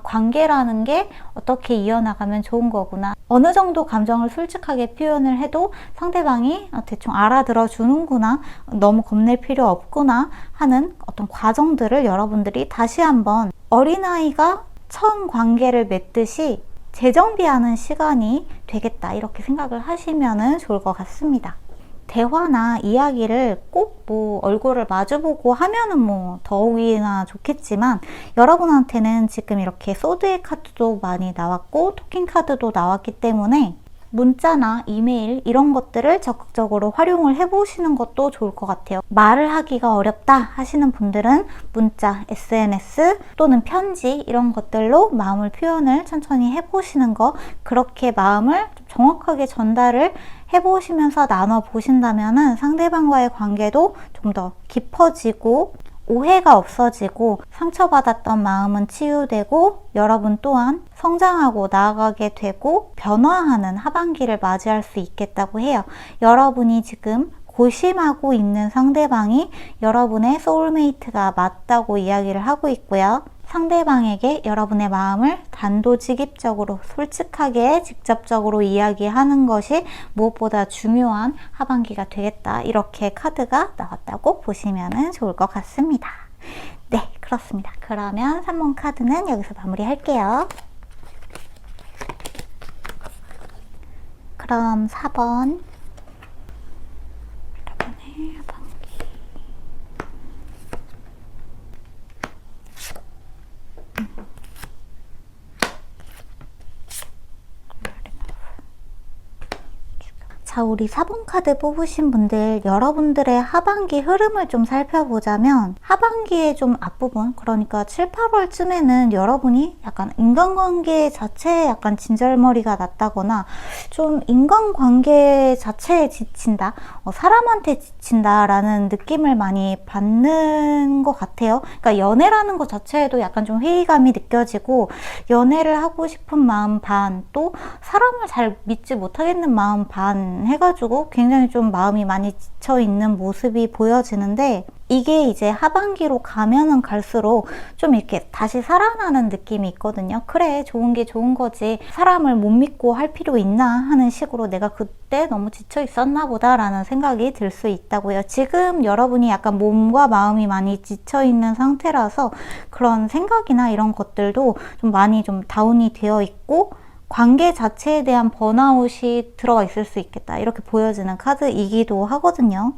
관계라는 게 어떻게 이어나가면 좋은 거구나. 어느 정도 감정을 솔직하게 표현을 해도 상대방이 대충 알아들어 주는구나. 너무 겁낼 필요 없구나 하는 어떤 과정들을 여러분들이 다시 한번 어린아이가 처음 관계를 맺듯이 재정비하는 시간이 되겠다 이렇게 생각을 하시면 좋을 것 같습니다. 대화나 이야기를 꼭 뭐 얼굴을 마주보고 하면은 뭐 더욱이나 좋겠지만 여러분한테는 지금 이렇게 소드의 카드도 많이 나왔고 토킹 카드도 나왔기 때문에 문자나 이메일 이런 것들을 적극적으로 활용을 해보시는 것도 좋을 것 같아요. 말을 하기가 어렵다 하시는 분들은 문자, SNS 또는 편지 이런 것들로 마음을 표현을 천천히 해보시는 거 그렇게 마음을 정확하게 전달을 해보시면서 나눠보신다면 상대방과의 관계도 좀 더 깊어지고 오해가 없어지고 상처받았던 마음은 치유되고 여러분 또한 성장하고 나아가게 되고 변화하는 하반기를 맞이할 수 있겠다고 해요. 여러분이 지금 고심하고 있는 상대방이 여러분의 소울메이트가 맞다고 이야기를 하고 있고요. 상대방에게 여러분의 마음을 단도직입적으로 솔직하게 직접적으로 이야기하는 것이 무엇보다 중요한 하반기가 되겠다 이렇게 카드가 나왔다고 보시면 좋을 것 같습니다. 네, 그렇습니다. 그러면 3번 카드는 여기서 마무리할게요. 그럼 4번 여러분의 하반기 자, 우리 4번 카드 뽑으신 분들 여러분들의 하반기 흐름을 좀 살펴보자면 하반기의 좀 앞부분 그러니까 7, 8월쯤에는 여러분이 약간 인간관계 자체에 약간 진절머리가 났다거나 좀 인간관계 자체에 지친다 사람한테 지친다라는 느낌을 많이 받는 것 같아요. 그러니까 연애라는 것 자체에도 약간 좀 회의감이 느껴지고 연애를 하고 싶은 마음 반 또 사람을 잘 믿지 못하겠는 마음 반 해가지고 굉장히 좀 마음이 많이 지쳐있는 모습이 보여지는데 이게 이제 하반기로 가면은 갈수록 좀 이렇게 다시 살아나는 느낌이 있거든요. 그래, 좋은 게 좋은 거지. 사람을 못 믿고 할 필요 있나 하는 식으로 내가 그때 너무 지쳐 있었나 보다 라는 생각이 들 수 있다고요. 지금 여러분이 약간 몸과 마음이 많이 지쳐 있는 상태라서 그런 생각이나 이런 것들도 좀 많이 좀 다운이 되어 있고 관계 자체에 대한 번아웃이 들어가 있을 수 있겠다 이렇게 보여지는 카드이기도 하거든요.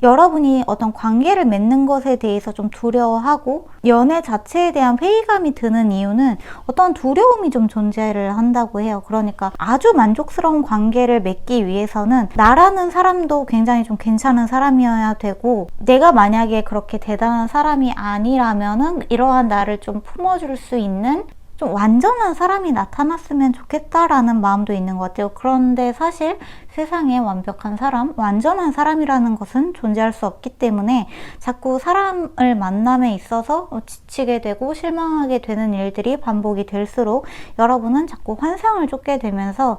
여러분이 어떤 관계를 맺는 것에 대해서 좀 두려워하고 연애 자체에 대한 회의감이 드는 이유는 어떤 두려움이 좀 존재를 한다고 해요. 그러니까 아주 만족스러운 관계를 맺기 위해서는 나라는 사람도 굉장히 좀 괜찮은 사람이어야 되고, 내가 만약에 그렇게 대단한 사람이 아니라면은 이러한 나를 좀 품어줄 수 있는 좀 완전한 사람이 나타났으면 좋겠다라는 마음도 있는 것 같아요. 그런데 사실 세상에 완벽한 사람, 완전한 사람이라는 것은 존재할 수 없기 때문에 자꾸 사람을 만남에 있어서 지치게 되고 실망하게 되는 일들이 반복이 될수록 여러분은 자꾸 환상을 쫓게 되면서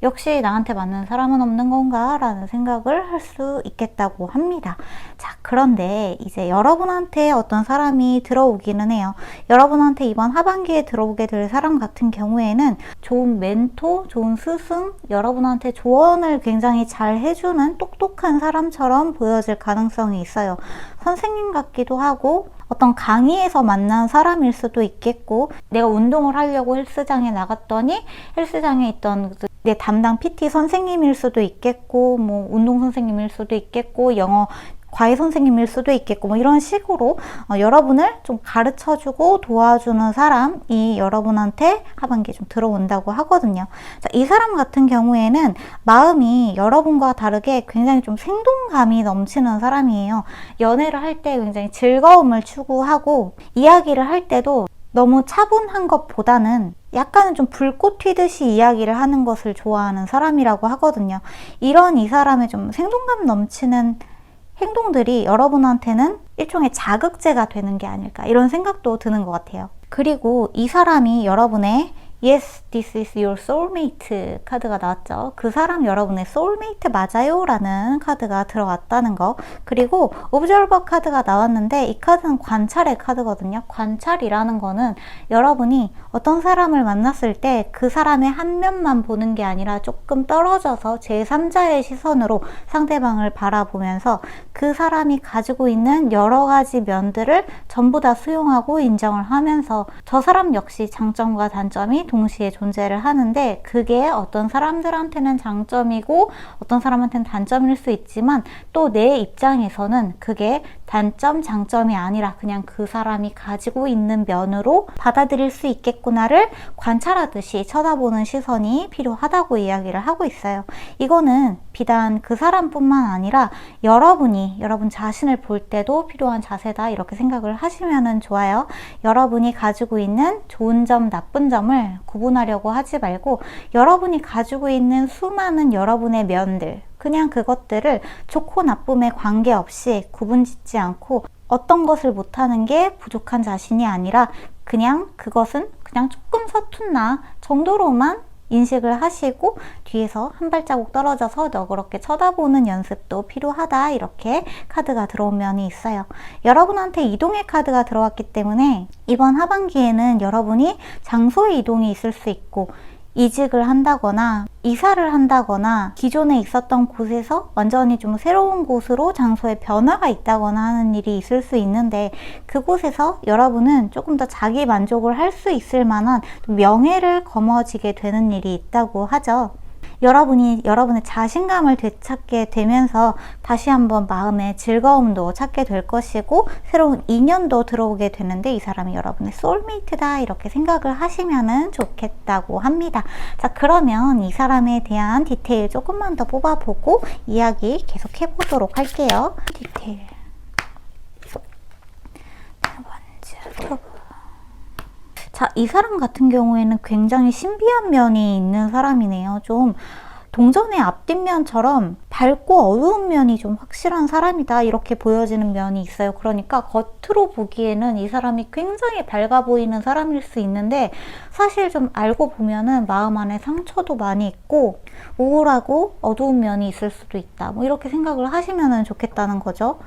역시 나한테 맞는 사람은 없는 건가? 라는 생각을 할 수 있겠다고 합니다. 자, 그런데 이제 여러분한테 어떤 사람이 들어오기는 해요. 여러분한테 이번 하반기에 들어오게 될 사람 같은 경우에는 좋은 멘토, 좋은 스승, 여러분한테 조언을 굉장히 잘 해주는 똑똑한 사람처럼 보여질 가능성이 있어요. 선생님 같기도 하고, 어떤 강의에서 만난 사람일 수도 있겠고, 내가 운동을 하려고 헬스장에 나갔더니 헬스장에 있던 내 담당 PT 선생님일 수도 있겠고, 뭐 운동 선생님일 수도 있겠고, 영어 과외 선생님일 수도 있겠고, 뭐 이런 식으로 여러분을 좀 가르쳐주고 도와주는 사람이 여러분한테 하반기에 좀 들어온다고 하거든요. 자, 이 사람 같은 경우에는 마음이 여러분과 다르게 굉장히 좀 생동감이 넘치는 사람이에요. 연애를 할 때 굉장히 즐거움을 추구하고, 이야기를 할 때도 너무 차분한 것보다는 약간은 좀 불꽃 튀듯이 이야기를 하는 것을 좋아하는 사람이라고 하거든요. 이런 이 사람의 좀 생동감 넘치는 행동들이 여러분한테는 일종의 자극제가 되는 게 아닐까, 이런 생각도 드는 것 같아요. 그리고 이 사람이 여러분의 Yes, this is your soulmate 카드가 나왔죠. 그 사람 여러분의 soulmate 맞아요? 라는 카드가 들어왔다는 거. 그리고 observer 카드가 나왔는데 이 카드는 관찰의 카드거든요. 관찰이라는 거는 여러분이 어떤 사람을 만났을 때 그 사람의 한 면만 보는 게 아니라 조금 떨어져서 제3자의 시선으로 상대방을 바라보면서 그 사람이 가지고 있는 여러 가지 면들을 전부 다 수용하고 인정을 하면서 저 사람 역시 장점과 단점이 동시에 존재를 하는데, 그게 어떤 사람들한테는 장점이고 어떤 사람한테는 단점일 수 있지만 또 내 입장에서는 그게 단점, 장점이 아니라 그냥 그 사람이 가지고 있는 면으로 받아들일 수 있겠구나를 관찰하듯이 쳐다보는 시선이 필요하다고 이야기를 하고 있어요. 이거는 비단 그 사람뿐만 아니라 여러분이 여러분 자신을 볼 때도 필요한 자세다, 이렇게 생각을 하시면 좋아요. 여러분이 가지고 있는 좋은 점, 나쁜 점을 구분하려고 하지 말고 여러분이 가지고 있는 수많은 여러분의 면들, 그냥 그것들을 좋고 나쁨에 관계없이 구분짓지 않고 어떤 것을 못하는 게 부족한 자신이 아니라 그냥 그것은 그냥 조금 서툰 나 정도로만 인식을 하시고 뒤에서 한 발자국 떨어져서 너그럽게 쳐다보는 연습도 필요하다, 이렇게 카드가 들어온 면이 있어요. 여러분한테 이동의 카드가 들어왔기 때문에 이번 하반기에는 여러분이 장소의 이동이 있을 수 있고, 이직을 한다거나 이사를 한다거나 기존에 있었던 곳에서 완전히 좀 새로운 곳으로 장소에 변화가 있다거나 하는 일이 있을 수 있는데, 그곳에서 여러분은 조금 더 자기 만족을 할 수 있을 만한 명예를 거머쥐게 되는 일이 있다고 하죠. 여러분이 여러분의 자신감을 되찾게 되면서 다시 한번 마음의 즐거움도 찾게 될 것이고 새로운 인연도 들어오게 되는데, 이 사람이 여러분의 소울메이트다, 이렇게 생각을 하시면 좋겠다고 합니다. 자, 그러면 이 사람에 대한 디테일 조금만 더 뽑아보고 이야기 계속 해보도록 할게요. 디테일 먼저 자, 이 사람 같은 경우에는 굉장히 신비한 면이 있는 사람이네요. 좀 동전의 앞뒷면처럼 밝고 어두운 면이 좀 확실한 사람이다, 이렇게 보여지는 면이 있어요. 그러니까 겉으로 보기에는 이 사람이 굉장히 밝아 보이는 사람일 수 있는데, 사실 좀 알고 보면은 마음 안에 상처도 많이 있고 우울하고 어두운 면이 있을 수도 있다, 뭐 이렇게 생각을 하시면 좋겠다는 거죠.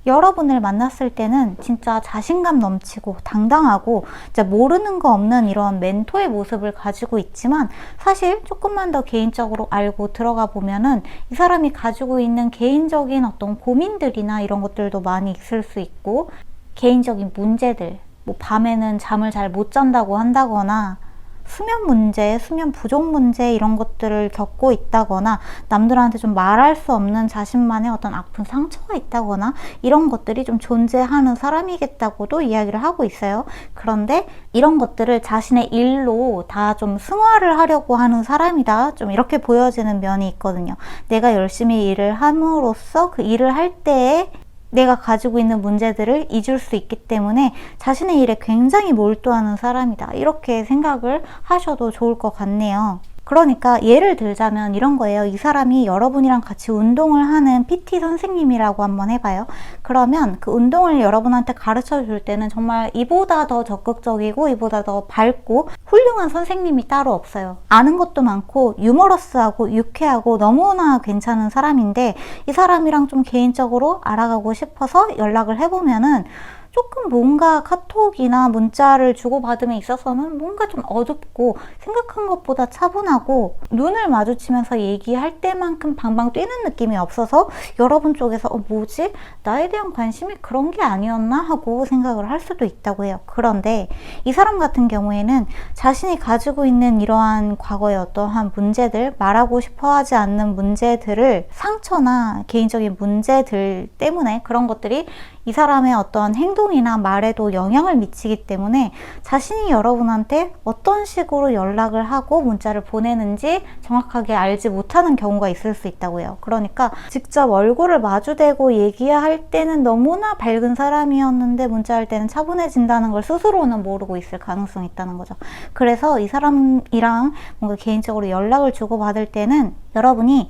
여러분을 만났을 때는 진짜 자신감 넘치고 당당하고 진짜 모르는 거 없는 이런 멘토의 모습을 가지고 있지만, 사실 조금만 더 개인적으로 알고 들어가 보면은 이 사람이 가지고 있는 개인적인 어떤 고민들이나 이런 것들도 많이 있을 수 있고, 개인적인 문제들, 뭐 밤에는 잠을 잘 못 잔다고 한다거나 수면 문제, 수면 부족 문제 이런 것들을 겪고 있다거나 남들한테 좀 말할 수 없는 자신만의 어떤 아픈 상처가 있다거나 이런 것들이 좀 존재하는 사람이겠다고도 이야기를 하고 있어요. 그런데 이런 것들을 자신의 일로 다 좀 승화를 하려고 하는 사람이다. 좀 이렇게 보여지는 면이 있거든요. 내가 열심히 일을 함으로써 그 일을 할 때에 내가 가지고 있는 문제들을 잊을 수 있기 때문에 자신의 일에 굉장히 몰두하는 사람이다. 이렇게 생각을 하셔도 좋을 것 같네요. 그러니까 예를 들자면 이런 거예요. 이 사람이 여러분이랑 같이 운동을 하는 PT 선생님이라고 한번 해봐요. 그러면 그 운동을 여러분한테 가르쳐 줄 때는 정말 이보다 더 적극적이고 이보다 더 밝고 훌륭한 선생님이 따로 없어요. 아는 것도 많고 유머러스하고 유쾌하고 너무나 괜찮은 사람인데 이 사람이랑 좀 개인적으로 알아가고 싶어서 연락을 해보면은 조금 뭔가 카톡이나 문자를 주고받음에 있어서는 뭔가 좀 어둡고 생각한 것보다 차분하고 눈을 마주치면서 얘기할 때만큼 방방 뛰는 느낌이 없어서 여러분 쪽에서 뭐지? 나에 대한 관심이 그런 게 아니었나? 하고 생각을 할 수도 있다고 해요. 그런데 이 사람 같은 경우에는 자신이 가지고 있는 이러한 과거의 어떠한 문제들, 말하고 싶어 하지 않는 문제들을 상처나 개인적인 문제들 때문에 그런 것들이 이 사람의 어떤 행동이나 말에도 영향을 미치기 때문에 자신이 여러분한테 어떤 식으로 연락을 하고 문자를 보내는지 정확하게 알지 못하는 경우가 있을 수 있다고 해요. 그러니까 직접 얼굴을 마주대고 얘기할 때는 너무나 밝은 사람이었는데 문자할 때는 차분해진다는 걸 스스로는 모르고 있을 가능성이 있다는 거죠. 그래서 이 사람이랑 뭔가 개인적으로 연락을 주고받을 때는 여러분이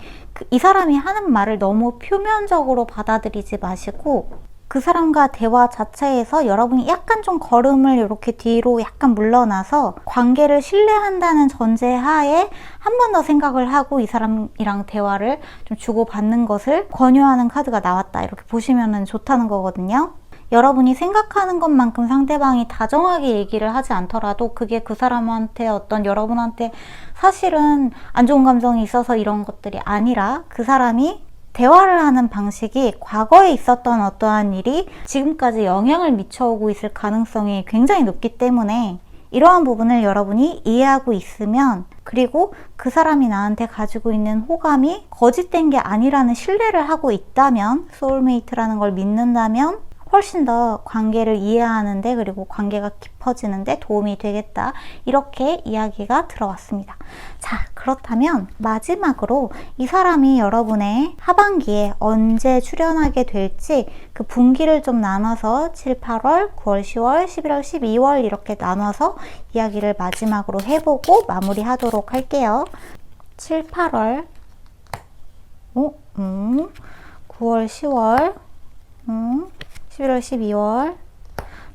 이 사람이 하는 말을 너무 표면적으로 받아들이지 마시고 그 사람과 대화 자체에서 여러분이 약간 좀 걸음을 이렇게 뒤로 약간 물러나서 관계를 신뢰한다는 전제하에 한 번 더 생각을 하고 이 사람이랑 대화를 좀 주고받는 것을 권유하는 카드가 나왔다. 이렇게 보시면 좋다는 거거든요. 여러분이 생각하는 것만큼 상대방이 다정하게 얘기를 하지 않더라도 그게 그 사람한테 어떤 여러분한테 사실은 안 좋은 감정이 있어서 이런 것들이 아니라 그 사람이 대화를 하는 방식이 과거에 있었던 어떠한 일이 지금까지 영향을 미쳐오고 있을 가능성이 굉장히 높기 때문에 이러한 부분을 여러분이 이해하고 있으면 그리고 그 사람이 나한테 가지고 있는 호감이 거짓된 게 아니라는 신뢰를 하고 있다면 소울메이트라는 걸 믿는다면 훨씬 더 관계를 이해하는데 그리고 관계가 깊어지는데 도움이 되겠다. 이렇게 이야기가 들어왔습니다. 자, 그렇다면 마지막으로 이 사람이 여러분의 하반기에 언제 출연하게 될지 그 분기를 좀 나눠서 7, 8월, 9월, 10월, 11월, 12월 이렇게 나눠서 이야기를 마지막으로 해보고 마무리하도록 할게요. 7, 8월 9월, 10월 11월, 12월.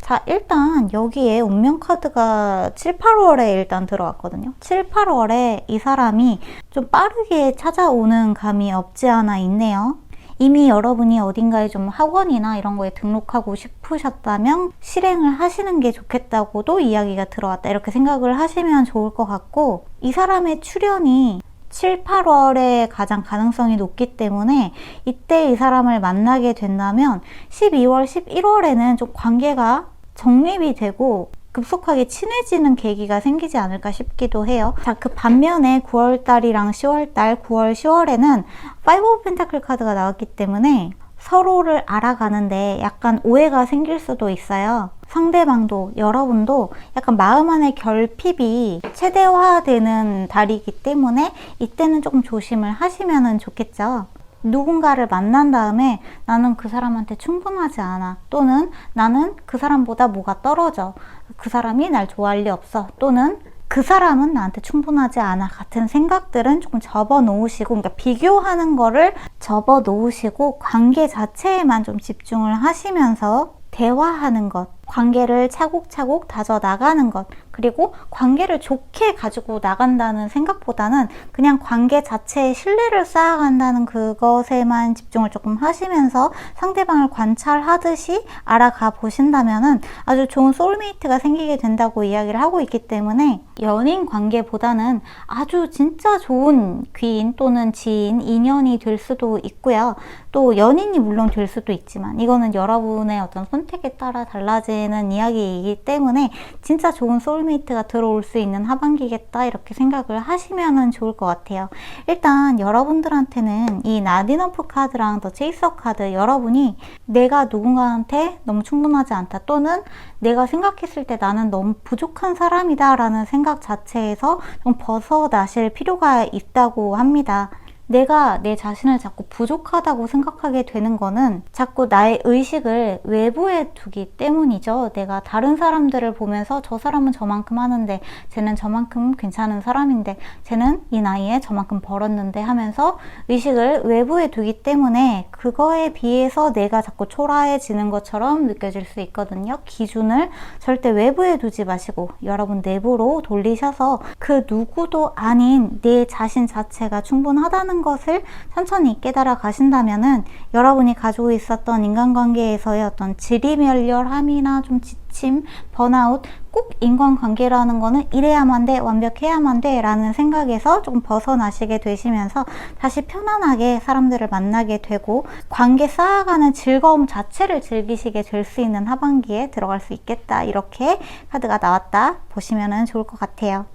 자, 일단 여기에 운명 카드가 7, 8월에 일단 들어왔거든요. 7, 8월에 이 사람이 좀 빠르게 찾아오는 감이 없지 않아 있네요. 이미 여러분이 어딘가에 좀 학원이나 이런 거에 등록하고 싶으셨다면 실행을 하시는 게 좋겠다고도 이야기가 들어왔다. 이렇게 생각을 하시면 좋을 것 같고 이 사람의 출연이 7, 8월에 가장 가능성이 높기 때문에 이때 이 사람을 만나게 된다면 12월, 11월에는 좀 관계가 정립이 되고 급속하게 친해지는 계기가 생기지 않을까 싶기도 해요. 자, 그 반면에 9월달이랑 10월달, 9월, 10월에는 5 오브 펜타클 카드가 나왔기 때문에 서로를 알아가는데 약간 오해가 생길 수도 있어요. 상대방도 여러분도 약간 마음 안의 결핍이 최대화되는 달이기 때문에 이때는 조금 조심을 하시면 좋겠죠. 누군가를 만난 다음에 나는 그 사람한테 충분하지 않아, 또는 나는 그 사람보다 뭐가 떨어져, 그 사람이 날 좋아할 리 없어, 또는 그 사람은 나한테 충분하지 않아 같은 생각들은 조금 접어 놓으시고, 그러니까 비교하는 거를 접어 놓으시고 관계 자체에만 좀 집중을 하시면서 대화하는 것, 관계를 차곡차곡 다져 나가는 것, 그리고 관계를 좋게 가지고 나간다는 생각보다는 그냥 관계 자체에 신뢰를 쌓아간다는 그것에만 집중을 조금 하시면서 상대방을 관찰하듯이 알아가 보신다면은 아주 좋은 소울메이트가 생기게 된다고 이야기를 하고 있기 때문에 연인 관계보다는 아주 진짜 좋은 귀인 또는 지인, 인연이 될 수도 있고요. 또 연인이 물론 될 수도 있지만 이거는 여러분의 어떤 선택에 따라 달라지는 이야기이기 때문에 진짜 좋은 소울메이트 소울메이트가 들어올 수 있는 하반기겠다 이렇게 생각을 하시면 좋을 것 같아요. 일단 여러분들한테는 이 나디너프 카드랑 더 체이서 카드, 여러분이 내가 누군가한테 너무 충분하지 않다, 또는 내가 생각했을 때 나는 너무 부족한 사람이다 라는 생각 자체에서 좀 벗어나실 필요가 있다고 합니다. 내가 내 자신을 자꾸 부족하다고 생각하게 되는 거는 자꾸 나의 의식을 외부에 두기 때문이죠. 내가 다른 사람들을 보면서 저 사람은 저만큼 하는데, 쟤는 저만큼 괜찮은 사람인데, 쟤는 이 나이에 저만큼 벌었는데 하면서 의식을 외부에 두기 때문에 그거에 비해서 내가 자꾸 초라해지는 것처럼 느껴질 수 있거든요. 기준을 절대 외부에 두지 마시고 여러분 내부로 돌리셔서 그 누구도 아닌 내 자신 자체가 충분하다는 것을 천천히 깨달아 가신다면은 여러분이 가지고 있었던 인간관계에서의 어떤 지리멸렬함이나 좀 지침, 번아웃, 꼭 인간관계라는 거는 이래야만 돼, 완벽해야만 돼 라는 생각에서 조금 벗어나시게 되시면서 다시 편안하게 사람들을 만나게 되고 관계 쌓아가는 즐거움 자체를 즐기시게 될 수 있는 하반기에 들어갈 수 있겠다, 이렇게 카드가 나왔다 보시면 좋을 것 같아요.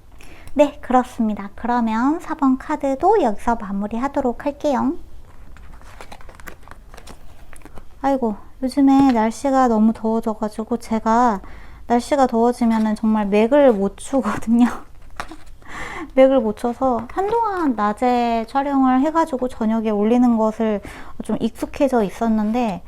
네, 그렇습니다. 그러면 4번 카드도 여기서 마무리하도록 할게요. 아이고, 요즘에 날씨가 너무 더워져가지고 제가 날씨가 더워지면은 정말 맥을 못 추거든요. 맥을 못 쳐서 한동안 낮에 촬영을 해가지고 저녁에 올리는 것을 좀 익숙해져 있었는데,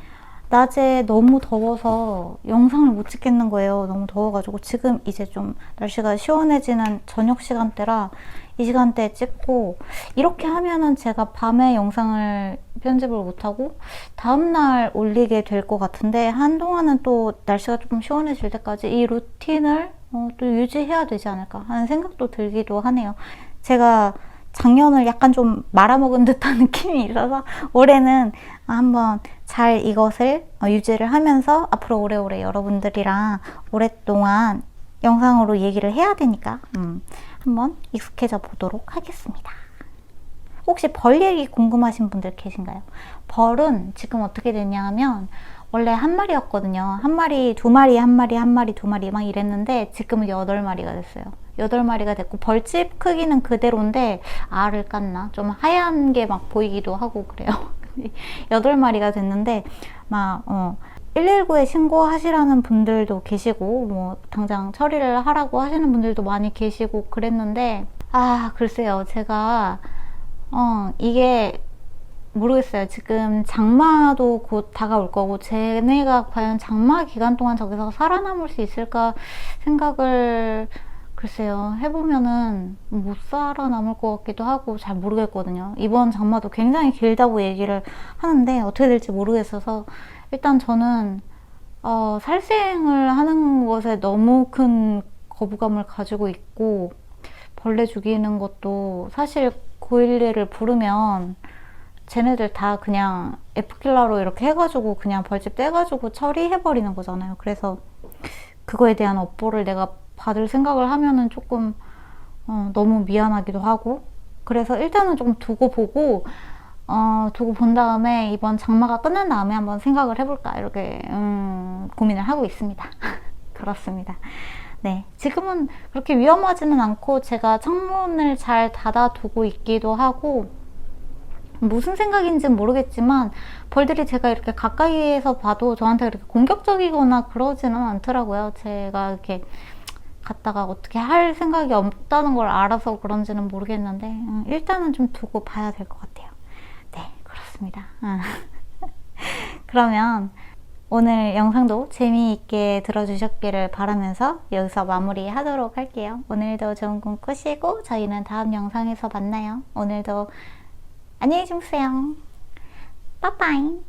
낮에 너무 더워서 영상을 못 찍겠는 거예요. 너무 더워가지고. 지금 이제 좀 날씨가 시원해지는 저녁 시간대라 이 시간대에 찍고, 이렇게 하면은 제가 밤에 영상을 편집을 못하고 다음날 올리게 될 것 같은데, 한동안은 또 날씨가 조금 시원해질 때까지 이 루틴을 또 유지해야 되지 않을까 하는 생각도 들기도 하네요. 제가 작년을 약간 좀 말아먹은 듯한 느낌이 있어서 올해는 한번 잘 이것을 유지를 하면서 앞으로 오래오래 여러분들이랑 오랫동안 영상으로 얘기를 해야 되니까 한번 익숙해져 보도록 하겠습니다. 혹시 벌 얘기 궁금하신 분들 계신가요? 벌은 지금 어떻게 되냐 하면, 원래 한 마리였거든요. 한 마리, 두 마리, 한 마리, 한 마리, 두 마리 막 이랬는데 지금은 8마리가 됐어요. 8마리가 됐고 벌집 크기는 그대로인데 알을 깠나? 좀 하얀 게 막 보이기도 하고 그래요. 8마리가 됐는데 막 119에 신고하시라는 분들도 계시고, 뭐 당장 처리를 하라고 하시는 분들도 많이 계시고 그랬는데, 글쎄요. 제가 이게 모르겠어요. 지금 장마도 곧 다가올 거고, 쟤네가 과연 장마 기간 동안 저기서 살아남을 수 있을까 생각을 글쎄요, 해보면은 못 살아남을 것 같기도 하고 잘 모르겠거든요. 이번 장마도 굉장히 길다고 얘기를 하는데 어떻게 될지 모르겠어서, 일단 저는 살생을 하는 것에 너무 큰 거부감을 가지고 있고, 벌레 죽이는 것도 사실 911을 부르면 쟤네들 다 그냥 F킬러로 이렇게 해가지고 그냥 벌집 떼가지고 처리해버리는 거잖아요. 그래서 그거에 대한 업보를 내가 받을 생각을 하면은 조금 너무 미안하기도 하고, 그래서 일단은 조금 두고 보고 두고 본 다음에 이번 장마가 끝난 다음에 한번 생각을 해볼까 이렇게 고민을 하고 있습니다. 그렇습니다. 네, 지금은 그렇게 위험하지는 않고 제가 창문을 잘 닫아두고 있기도 하고, 무슨 생각인지는 모르겠지만 벌들이 제가 이렇게 가까이에서 봐도 저한테 그렇게 공격적이거나 그러지는 않더라고요. 제가 이렇게 갔다가 어떻게 할 생각이 없다는 걸 알아서 그런지는 모르겠는데 일단은 좀 두고 봐야 될 것 같아요. 네, 그렇습니다. 그러면 오늘 영상도 재미있게 들어주셨기를 바라면서 여기서 마무리하도록 할게요. 오늘도 좋은 꿈 꾸시고 저희는 다음 영상에서 만나요. 오늘도 안녕히 주무세요. 빠빠이.